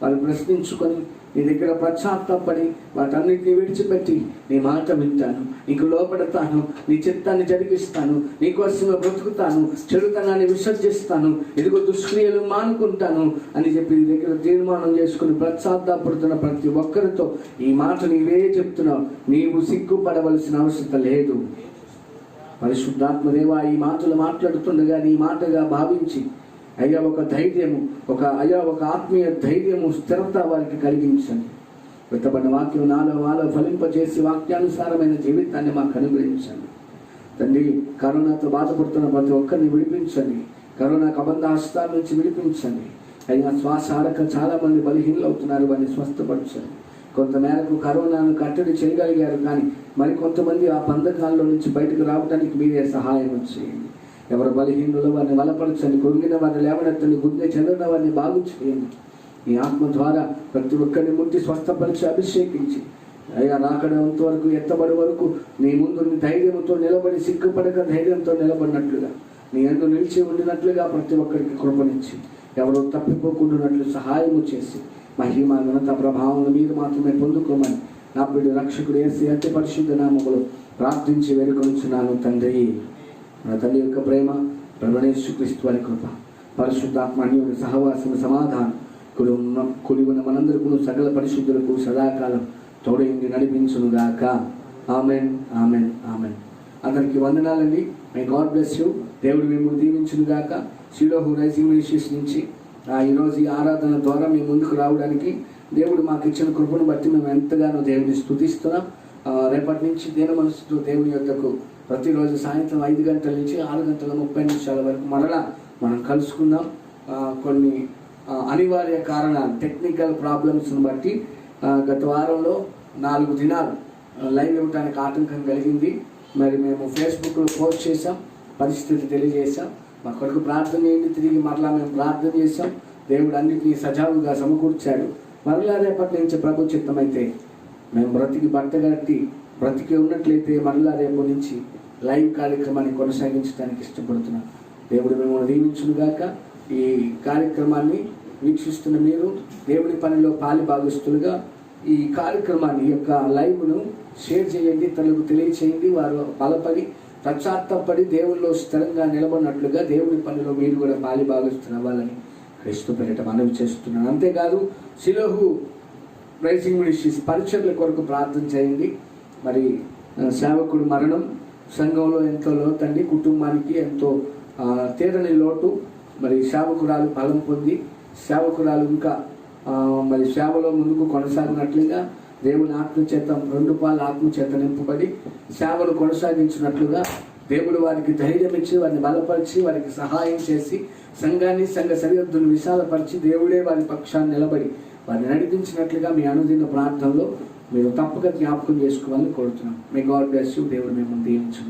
S1: వాళ్ళు ప్రశ్నించుకొని నీ దగ్గర పశ్చాత్తాపడి వాటన్నిటిని విడిచిపెట్టి నీ మాట వింటాను, నీకు లోపడతాను, నీ చిత్తాన్ని జరిగిస్తాను, నీకోసమే బ్రతుకుతాను, చెడుతనాన్ని విసర్జిస్తాను, ఇదిగో దుష్క్రియలు మానుకుంటాను అని చెప్పి నీ దగ్గర తీర్మానం చేసుకుని పశ్చాత్తాపడుతున్న ప్రతి ఒక్కరితో ఈ మాట నీవే చెప్తున్నావు. నీవు సిగ్గుపడవలసిన అవసరం లేదు. పరిశుద్ధాత్మదేవా, ఈ మాటలు మాట్లాడుతుండగా నీ మాటగా భావించి అయ్యా ఒక ధైర్యము, ఒక ఆత్మీయ ధైర్యము, స్థిరత వారికి కలిగించండి. వెతబడిన వాక్యం నాలో ఫలింపజేసి వాక్యానుసారమైన జీవితాన్ని మాకు అనుగ్రహించండి. తండ్రి, కరోనాతో బాధపడుతున్న ప్రతి ఒక్కరిని విడిపించండి. కరోనాకు అబంధ హస్తాల నుంచి విడిపించండి. అయినా శ్వాస ఆడక చాలా మంది బలహీనలు అవుతున్నారు, వారిని స్వస్థపరచండి. కొంతమేరకు కరోనాను కట్టడి చేయగలిగారు, కానీ మరి కొంతమంది ఆ బంధకాల్లో నుంచి బయటకు రావడానికి మీరే సహాయం చేయండి. ఎవరు బలహీనులు వారిని బలపరచండి, కృంగిన వారిని లేవనెత్తండి, గుండె చెందిన వారిని బాగు చేయండి. ఈ ఆత్మ ద్వారా ప్రతి ఒక్కరిని ముట్టి స్వస్థపరిచి అభిషేకించి అయ్యా రాకడంత వరకు, ఎత్తబడి వరకు నీ ముందు నీ ధైర్యంతో నిలబడి సిగ్గుపడక ధైర్యంతో నిలబడినట్లుగా, నీ యందు నిలిచి ఉండినట్లుగా ప్రతి ఒక్కరికి కృపనిచ్చి ఎవరు తప్పిపోకుండానట్లు సహాయము చేసి మహిమ ఘనత ప్రభావం మీరు మాత్రమే పొందుకోమని నా ప్రియుడు రక్షకుడు యేసు అతి పరిశుద్ధ నామములో ప్రార్థించి వేడుకొనుచున్నాను తండ్రి. నా తండ్రి యొక్క ప్రేమ, యేసుక్రీస్తు వారి కృప, పరిశుద్ధాత్మ అన్యోన్య సహవాసము, సమాధానం కుడి ఉన్న మనందరికీ సకల పరిశుద్ధులకు సదాకాలం తోడైంది నడిపించునుగాక. Amen, amen, amen. అందరికీ వందనాలండి. My God bless you. దేవుడు మిమ్మల్ని దీవించునుగాక. సిలోహు రైజింగ్ మినిస్ట్రీస్ నుంచి ఈరోజు ఈ ఆరాధన ద్వారా మీ ముందుకు రావడానికి దేవుడు మాకు ఇచ్చిన కృపను బట్టి మేము ఎంతగానో దేవుని స్తుతిస్తున్నాం. రేపటి నుంచి దీన మనసుతో దేవుని యొద్దకు ప్రతిరోజు సాయంత్రం 5 గంటల నుంచి 6:30 వరకు మరలా మనం కలుసుకుందాం. కొన్ని అనివార్య కారణాలు, టెక్నికల్ ప్రాబ్లమ్స్ని బట్టి గత వారంలో 4 దినాలు లైవ్ ఇవ్వడానికి ఆటంకం కలిగింది. మరి మేము ఫేస్బుక్లో పోస్ట్ చేసాం, పరిస్థితి తెలియజేశాం. మా కొరకు ప్రార్థన చేయండి. తిరిగి మరలా మేము ప్రార్థన చేసాం. దేవుడు అన్నిటినీ సజావుగా సమకూర్చాడు. మరలా రేపటి నుంచి ప్రభు చిత్తమైతే మేము బ్రతికి ఉన్నట్లయితే మరలా రేపు నుంచి లైవ్ కార్యక్రమాన్ని కొనసాగించడానికి ఇష్టపడుతున్నాం. దేవుడు మిమ్మల్ని దీవించునుగాక. ఈ కార్యక్రమాన్ని వీక్షిస్తున్న మీరు దేవుని పనిలో పాలి భాగస్తులుగా ఈ కార్యక్రమాన్ని, ఈ యొక్క లైవ్ను షేర్ చేయండి, ఇతరులకు తెలియచేయండి. వారు బలపడి పశ్చాత్తాపడి దేవుల్లో స్థిరంగా నిలబడినట్లుగా దేవుని పనిలో మీరు కూడా పాలిభాగస్తున్నవ్వాలని క్రీస్తు పేరిట మనవి చేస్తున్నాను. అంతేకాదు సిలోహు రైజింగ్ మినిస్ట్రీస్ పరిచర్ల కొరకు ప్రార్థన చేయండి. మరి సేవకుడు మరణం సంఘంలో ఎంతో లోతండి, కుటుంబానికి ఎంతో తీరని లోటు. మరి సేవకురాలు బలం పొంది సేవకురాలు ఇంకా మరి సేవలో ముందుకు కొనసాగినట్లుగా దేవుని ఆత్మచేత 2 పాలు ఆత్మచేత నింపబడి సేవలు కొనసాగించినట్లుగా దేవుడు వారికి ధైర్యం ఇచ్చి వారిని బలపరిచి వారికి సహాయం చేసి సంఘాన్ని సంఘ సరిహద్దును విశాలపరిచి దేవుడే వారి పక్షాన్ని నిలబడి వారిని నడిపించినట్లుగా మీ అనుదిన ప్రార్థనలో మీరు తప్పక జ్ఞాపకం చేసుకోవాలని కోరుతున్నాం. May God bless you. దేవుడు మిమ్మల్ని దీవించును.